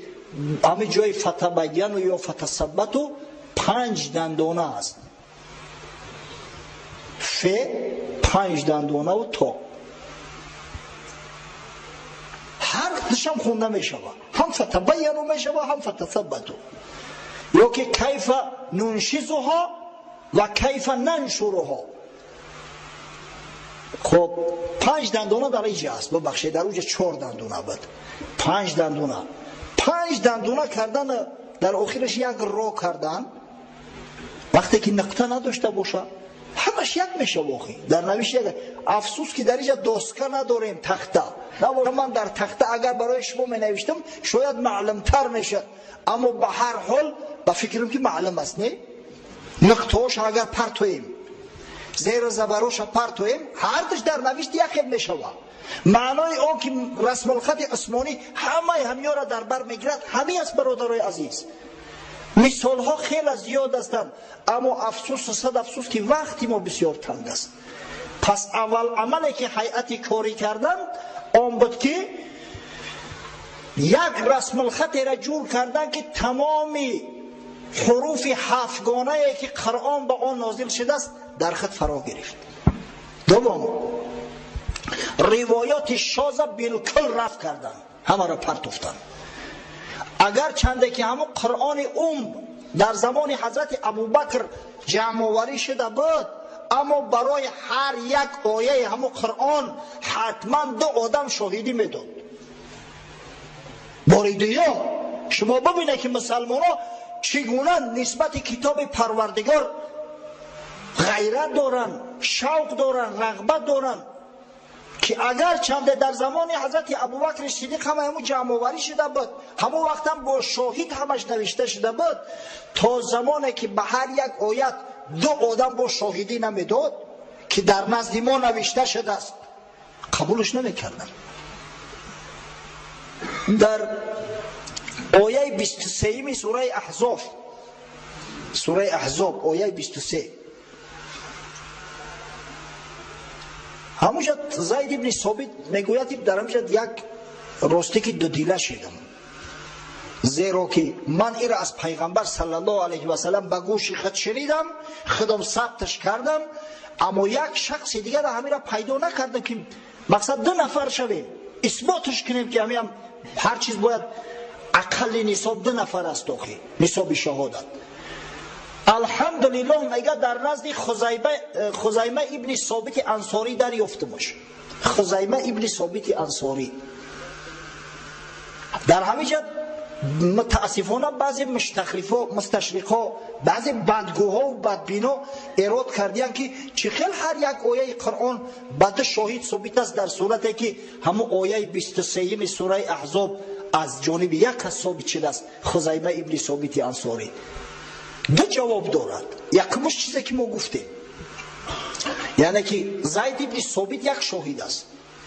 همین جای فتبینوا یا فتثبتوا 5 دندانه است. ف 5 دندانه و تا هر دشم خونده می شود، هم فتبینوا می شود، هم فتثبتوا. یا که کیف ننشزها و کیف ننشرها. خب 5 دندانه در اینجا است، ببخشید در اونجا 4 دندانه بود. 5 دندانه، 5 دندانه کردن، در آخرش یک رو کردن. وقتی که نقطه نداشته باشه همش یک میشه. واقعی در نویش یک افسوس که در اینجا دستگاه نداریم، تخته نباشه. من در تخته اگر برای شما می نوشتم شاید معلم تر میشه، اما به هر حال به فکرم که معلم است. نه نقطهاش اگر پرتویم، زیر زبروش پرتویم، هر دش در نوشت یک میشه. معنای آن که رسم الخط عثمانی همه همیان را در بر میگیرد همین است. برادرای عزیز، مثال ها خیلی زیاد هستند، اما افسوس و صد افسوس که وقتی ما بسیار تنگ است. پس اول عملی که هیئتی کاری کردن آن بود که یک رسم الخط را جور کردن که تمامی حروف هفتگانه که قرآن به آن نازل شده است در خط فرا گرفت. دوم، روایات شاذ بالکل رفع کردن، همه را پرتوفتن. اگر چنده که همون قرآن در زمان حضرت ابوبکر جمع آوری شده بود، اما برای هر یک آیه همون قرآن حتما 2 آدم شاهدی میداد. باری دیگه شما ببینید که مسلمان ها چگونه نسبت کتاب پروردگار غیرت دارن، شوق دارن، رغبت دارن، که اگر چند در زمان حضرت ابوبکر صدیق همون جمع آوری شده بود، همون وقت هم با شاهد همش نوشته شده بود، تا زمانی که به هر یک آیت 2 آدم با شاهدی نمیداد که در نزد ما نوشته شده است، قبولش نمیکردن. در آیه 23 سوره احزاب آیه 23، همونجا زید ابن ثابت میگوید در همونجا یک راستی که دو دیله شدم، زیرا که من این را از پیغمبر صلی الله علیه و سلم به گوش خود شنیدم، خودم ثبتش کردم، اما یک شخص دیگر همین را پیدا نکردم که مقصد دو نفر شوه اثباتش کنیم که همین هر چیز باید اقل نصاب دو نفر است آخه نصاب شهادت. الحمدلله میگه در نزد خزیمه ابن ثابت انصاری دریافتمش. خزیمه ابن ثابت انصاری در همینجا متاسفانه بعضی مستشرقا بعضی بدگوها و بدبینا ایراد کردیان که چخیل هر یک آیه قرآن بعد شاهد ثابت است، در صورتی که همون آیه 23 سوره احزاب از جانب یک کس ثابت شده است، خزیمه ابن ثابت انصاری. دو جواب دارد. یکمش چیزی که ما گفتیم، یعنی که زید ابن ثابت یک شاهد است،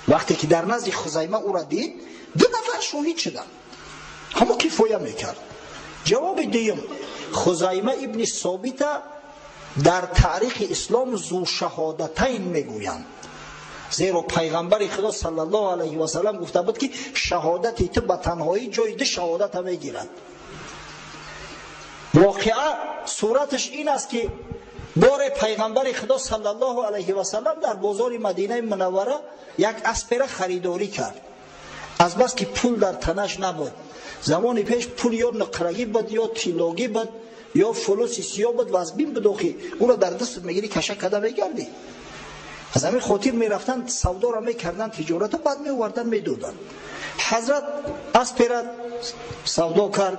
وقتی که در نزد خزیمه او را دید دو نفر شاهد شدند، همه کفایه میکرد. جواب دیم، خزیمه ابن ثابت در تاریخ اسلام ذو شهادتین میگویند، زیرا پیغمبر خدا صلی الله علیه و سلم گفته بود که شهادت تو به تنهایی جای دو شهادت میگیرد. واقعا صورتش این است که بار پیغمبر خدا صلی الله علیه و سلم در بازار مدینه منوره یک اسب خریداری کرد، از بس که پول در تنش نبود. زمان پیش پول یا نقرگی بود یا تیلاگی بود یا فلوس سیاه بود و از بین بداخی اون را در دست میگیری کشک کده میگردی. از همین خاطر میرفتن سودا را میکردن، تجارت بعد میوردن میدودن. حضرت اسب را سودا کرد،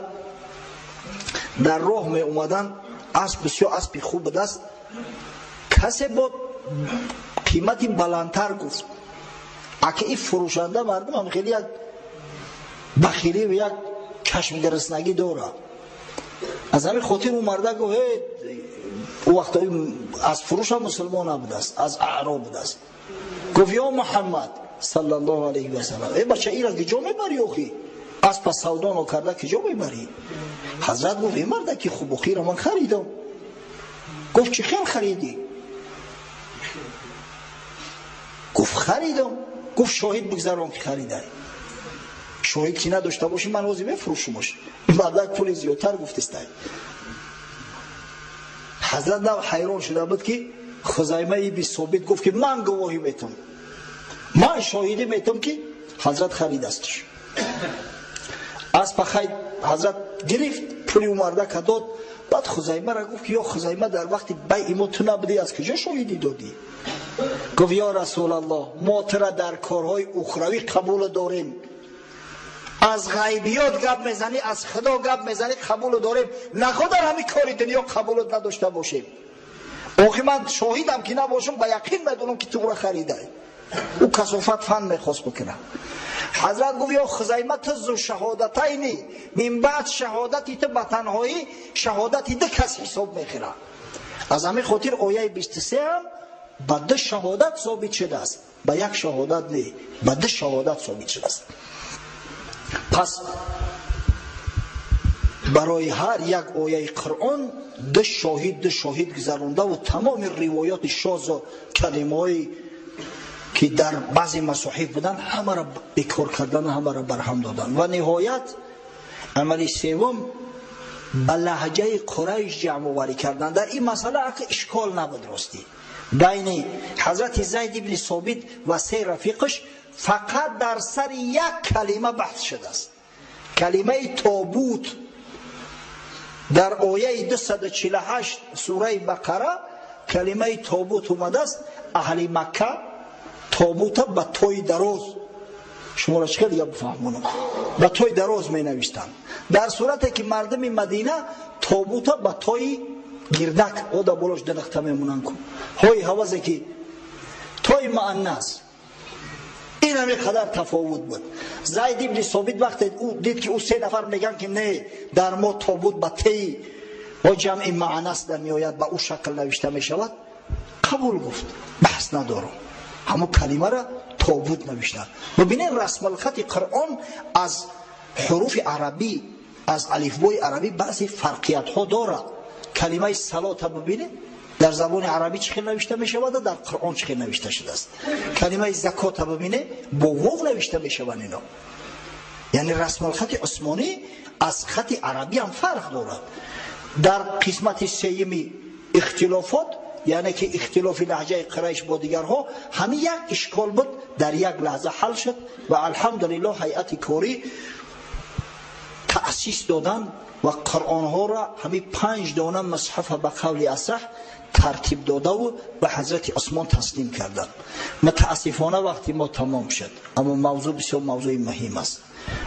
در راه می اومدن، اسب بسیار اسب خوب بود است. کسی بود قیمتی بلندتر گفت، اگه این فروشنده مردم هم خیلی یک بخیلی و یک چشم گرسنگی داره. از همین خاطر اون مرده گفت او وقت از فروش هم مسلمان هم بود است، از اعراب بود است. گفت یا محمد صلی الله علیه و سلم، ای بچه ای را کجا میبری آخی؟ اسب سودا نکرده کجا میبری؟ حضرت گفت این مرده که خوب و خیر من خریدم. گفت چه خیر خریدی؟ گفت خریدم. گفت شاهد بگذارم که خریده. شاهد که نداشته باشی من روزی بفروشمش. بعد پول زیادتر گفت استای. حضرت نو حیران شده بود که خزیمه ابن ثابت گفت که من گواهی میتم، من شاهدی میتم که حضرت خرید استش. اسب خرید حضرت گرفت، پولی مرده که داد. بعد خزیمه را گفت که یا خزیمه در وقت بیع ما تو نبودی، از کجا شاهدی دادی؟ گفت یا رسول الله ما ترا در کارهای اخروی قبول داریم، از غیبیات گپ میزنی، از خدا گپ میزنی قبول داریم، نخود در همین کاری دنیا قبولت نداشته باشیم. آخه من شاهدم که نباشم به یقین میدونم که تو را خریده. او کسافت فن میخواست بکنه. حضرت گفت یا خزیمه تو ذو شهادتینی، من بعد شهادتی تو به تنهایی شهادتی دو کس حساب میخوره. از همین خاطر آیه 23 هم به دو شهادت ثابت شده است، به یک شهادت نه، به دو شهادت ثابت شده است. پس برای هر یک آیه قرآن دو شاهد گذرانده و تمام روایات شاذ و کلمه‌ای که در بعضی مصاحف بودن همه را بکار کردن، همه را برهم دادن. و نهایت عمل سوم به لهجه قریش جمع آوری کردن. در این مسئله اشکال نبود راستی. بین حضرت زید ابن ثابت و سه رفیقش فقط در سر یک کلمه بحث شده است، کلمه تابوت. در آیه 248 سوره بقره کلمه تابوت اومده است. اهل مکه تابوت به توی دراز، شما را چقدر دیگه بفهمونم، به توی دراز می نوشتن. در صورتی که مردم مدینه تابوت به توی گردک او دا بولوش دنخته میمونن کن های حوضه که توی معنیس. این همه قدر تفاوت بود. زید ابن ثابت وقتی دید که او سه نفر میگن که نه در ما تابوت به تی و جمع معنیس در میآید به او شکل نوشته میشود، قبول گفت، بحث ندارم، همون کلمه را تابوت نوشتن. ببینید رسم الخط قرآن از حروف عربی، از الفبای عربی بعضی فرقیت ها داره. کلمه صلات ببینید در زبان عربی چی نوشته می شود، در قرآن چی نوشته شده است. کلمه زکات ببینه با واو نوشته می شود اینا. یعنی رسم الخط عثمانی از خط عربی هم فرق دارد. در قسمت سیمی اختلافات، یعنی که اختلاف لهجه قریش با دیگرها همین یک اشکال بود، در یک لحظه حل شد و الحمدلله هیئت کاری تأسیس دادن و قرآن ها را همین 5 دانه مصحف به قول اصح ترتیب داده و به حضرت عثمان تسلیم کردند. متاسفانه وقتی ما تمام شد، اما موضوع بسیار موضوع مهم است.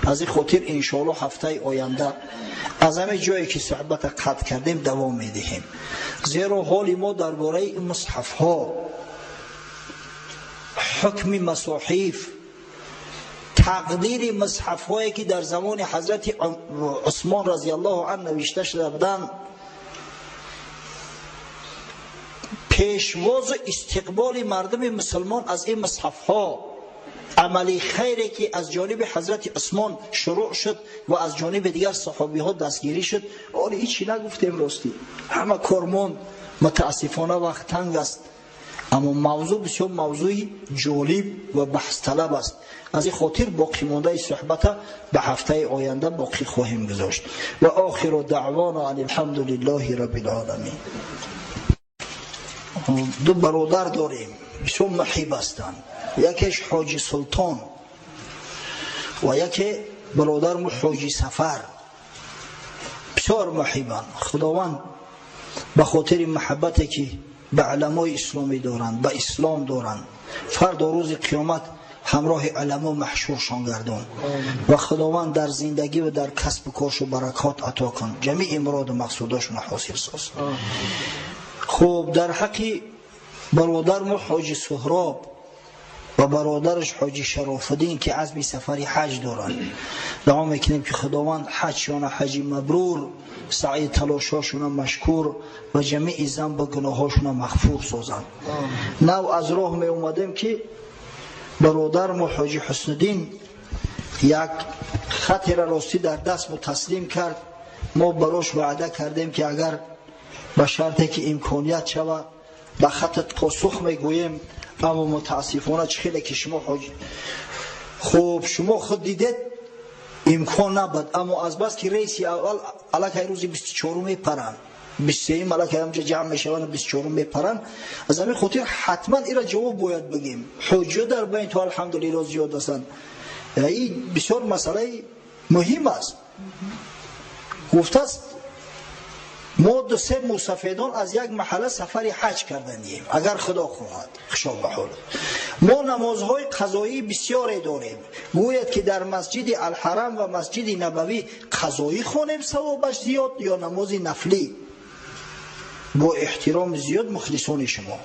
از این خاطر انشاءالله هفته آینده از همه جایی که صحبت قطع کردیم دوام میدهیم، زیرا حال ما درباره این مصحف ها، حکم مصاحف، تقدیر مصحف هایی که در زمان حضرت عثمان رضی الله عنه نوشته شده بودند، پیشواز استقبال مردم مسلمان از این مصحف ها، عملی خیری که از جانب حضرت عثمان شروع شد و از جانب دیگر صحابی ها دستگیری شد، آره هیچی نگفتیم راستی، همه کارمون متاسفانه وقت تنگ است، اما موضوع بسیار موضوع جالب و بحث طلب است. از این خاطر باقی مانده صحبت به هفته آینده باقی خواهیم گذاشت. و آخر دعوانا ان الحمد لله رب العالمین. دو برادر داریم بسیار محب هستند، یکیش حاجی سلطان و یکی برادرم حاجی سفر، بسیار محبند. خداوند به خاطر محبتی که به علمای اسلامی دارند، به اسلام دارند، فردا روز قیامت همراه علما محشورشان گردان و خداوند در زندگی و در کسب و کارش برکات عطا کن، جمیع مراد و مقصوداشون حاصل ساز. خوب در حق برادرم حاجی سهراب و برادرش حاجی شرف الدین که عزم سفری حج دارند، دعا میکنیم که خداوند حجشان حج مبرور، سعی تلاشاشون مشکور و جمیع ذنب و گناهاشون مغفور سازند. نو از راه می اومدیم که برادرم حاجی حسن الدین یک خط را راستی در دست تسلیم کرد. ما براش وعده کردیم که اگر به شرطی که امکانیت شود به خطت پاسخ میگوییم، اما متاسفانه چخیلی که شما حاجی خوب شما خود دیدید امکان نبود، اما از بس که رئیسی اول علاقه روزی 24 میپرن، 23 ملکه همجا جمع میشون 24 میپرن، از همین خاطر حتما ایرا جواب باید بگیم. حجه در بین تو الحمدلله زیاد هستند، این بسیار مسئله مهم است. گفته است ما 2-3 مسافران از یک محله سفری حج کردنیم، اگر خدا خواهد خشا بحال. ما نمازهای قضایی بسیاری داریم، گوید که در مسجد الحرم و مسجد نبوی قضایی خوانیم ثوابش زیاد یا نماز نفلی. با احترام زیاد مخلصان شما،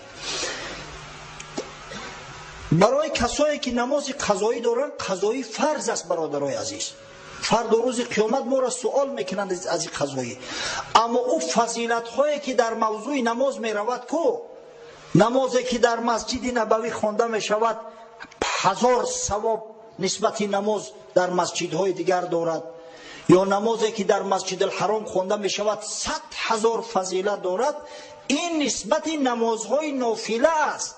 برای کسایی که نماز قضایی دارن، قضایی فرض است برادرای عزیز. فردا روز قیامت ما را سوال میکنند از این قضایی، اما او فضیلت هایی که در موضوع نماز می رود کو، نمازی که در مسجد نبوی خوانده می شود 1000 ثواب نسبت نماز در مسجدهای دیگر دارد، یا نمازی که در مسجد الحرام خوانده می شود 100,000 فضیلت دارد. این نسبت نمازهای نافله است.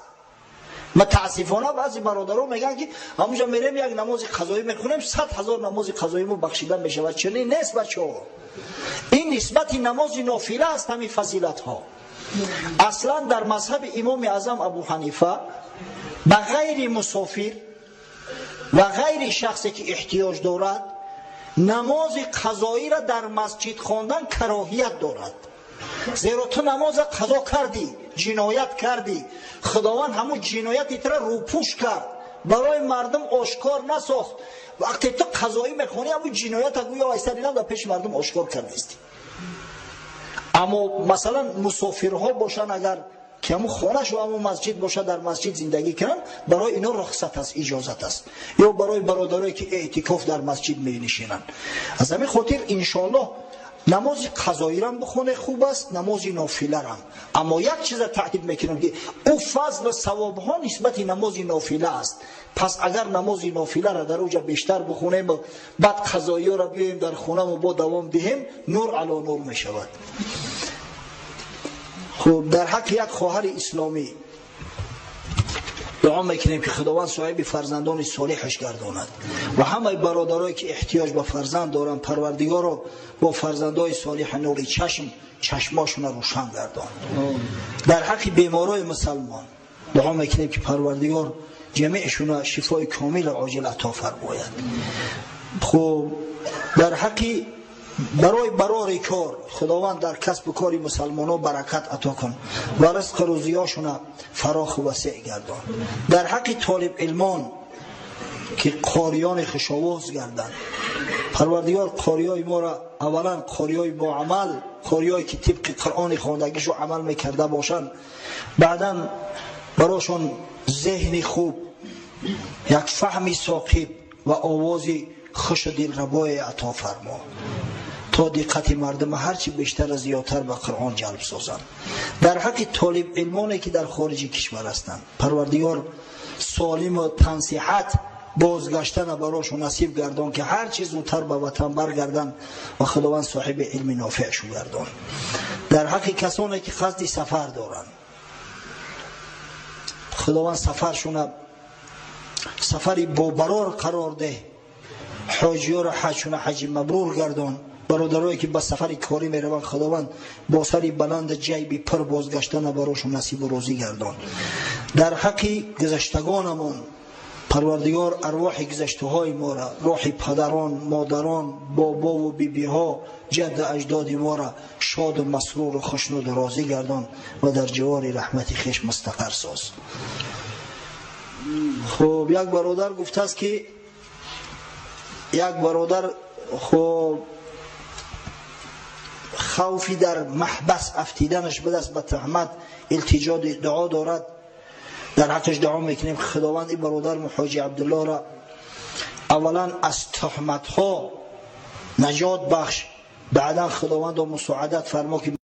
متاسفانه بعضی برادران میگن که همونجا میریم یک نماز قضایی میخونیم 100,000 نماز قضایی ما بخشیده میشود. چنین نیست بچه‌ها، این نسبت نماز نافله است. همین فضیلت ها اصلا در مذهب امام اعظم ابو حنیفه به غیر مسافر و غیر شخصی که احتیاج دارد نماز قضایی را در مسجد خواندن کراهیت دارد. زیرا تو نماز قضا کردی، جنایت کردی، خداوند همون جنایت را روپوش کرد، برای مردم آشکار نساخت. وقتی تو قضایی میخونی همون جنایت گویا ایستادی در پیش مردم آشکار کردیستی. اما مثلا مسافرها باشن، اگر که همون خانهش و همون مسجد باشه، در مسجد زندگی کنن، برای اینا رخصت است، اجازت است. یا برای برادرایی که اعتکاف در مسجد می نشینن. از همین خاطر انشاءالله نماز قضایی را بخونه خوب است، نماز نافله را. اما یک چیز تاکید میکنم که او فضل و ثواب ها نسبت نماز نافله است. پس اگر نماز نافله را در اوجا بیشتر بخونیم و بعد قضایی را بیایم در خونه و با دوام دهیم، نور علی نور می شود. خب در حق یک خواهر اسلامی دعا میکنیم که خداوند صاحب فرزندان صالحش گرداند و همه برادرایی که احتیاج به فرزند دارن پروردگار رو با فرزندای صالح نور چشماشون روشن گردان. در حق بیمارای مسلمان دعا میکنیم که پروردگار جمیعشون شفای کامل عاجل عطا فرماید. خب در حق برای کار خداوند در کسب و کاری مسلمانان برکت عطا کن و رزق روزیاشون فراخ و وسع گردان. در حق طالب علمان که قاریان خشاوز گردن پروردگار قاریای ما را اولا قاریای با عمل، قاریایی که طبق قرآن خواندگیشو عمل میکرده باشن، بعدا براشون ذهن خوب، یک فهمی ثاقب و آوازی خوش دلربای عطا فرما تا دقت مردم هرچی بیشتر و زیادتر به قرآن جلب سازند. در حق طالب علمانی که در خارج کشور هستند پروردگار سالم و تنصیحت بازگشتن براشون نصیب گردان که هر چیز زودتر به وطن برگردن و خداوند صاحب علم نافع شو گردان. در حق کسانی که قصد سفر دارن خداوند سفرشون سفری با برار قرار ده، حاجیان را حجشون حج مبرور گردان. برادرایی که به سفر کاری میروند خداوند با سری بلند جیبی پر بازگشتن براشون نصیب و روزی گردان. در حق گذشتگانمون پروردگار ارواح گذشته های ما را، روح پدران، مادران، بابا و بیبی ها، جد اجداد ما را شاد و مسرور و خوشنود و راضی گردان و در جوار رحمت خویش مستقر ساز. خب یک برادر گفته است که یک برادر خب خوفی در محبس افتیدنش به دست به تهمت التجا دعا دارد. در حقش دعا میکنیم خداوند این برادر حاجی عبدالله را اولا از تهمت ها نجات بخش، بعدا خداوند و مساعدت فرما که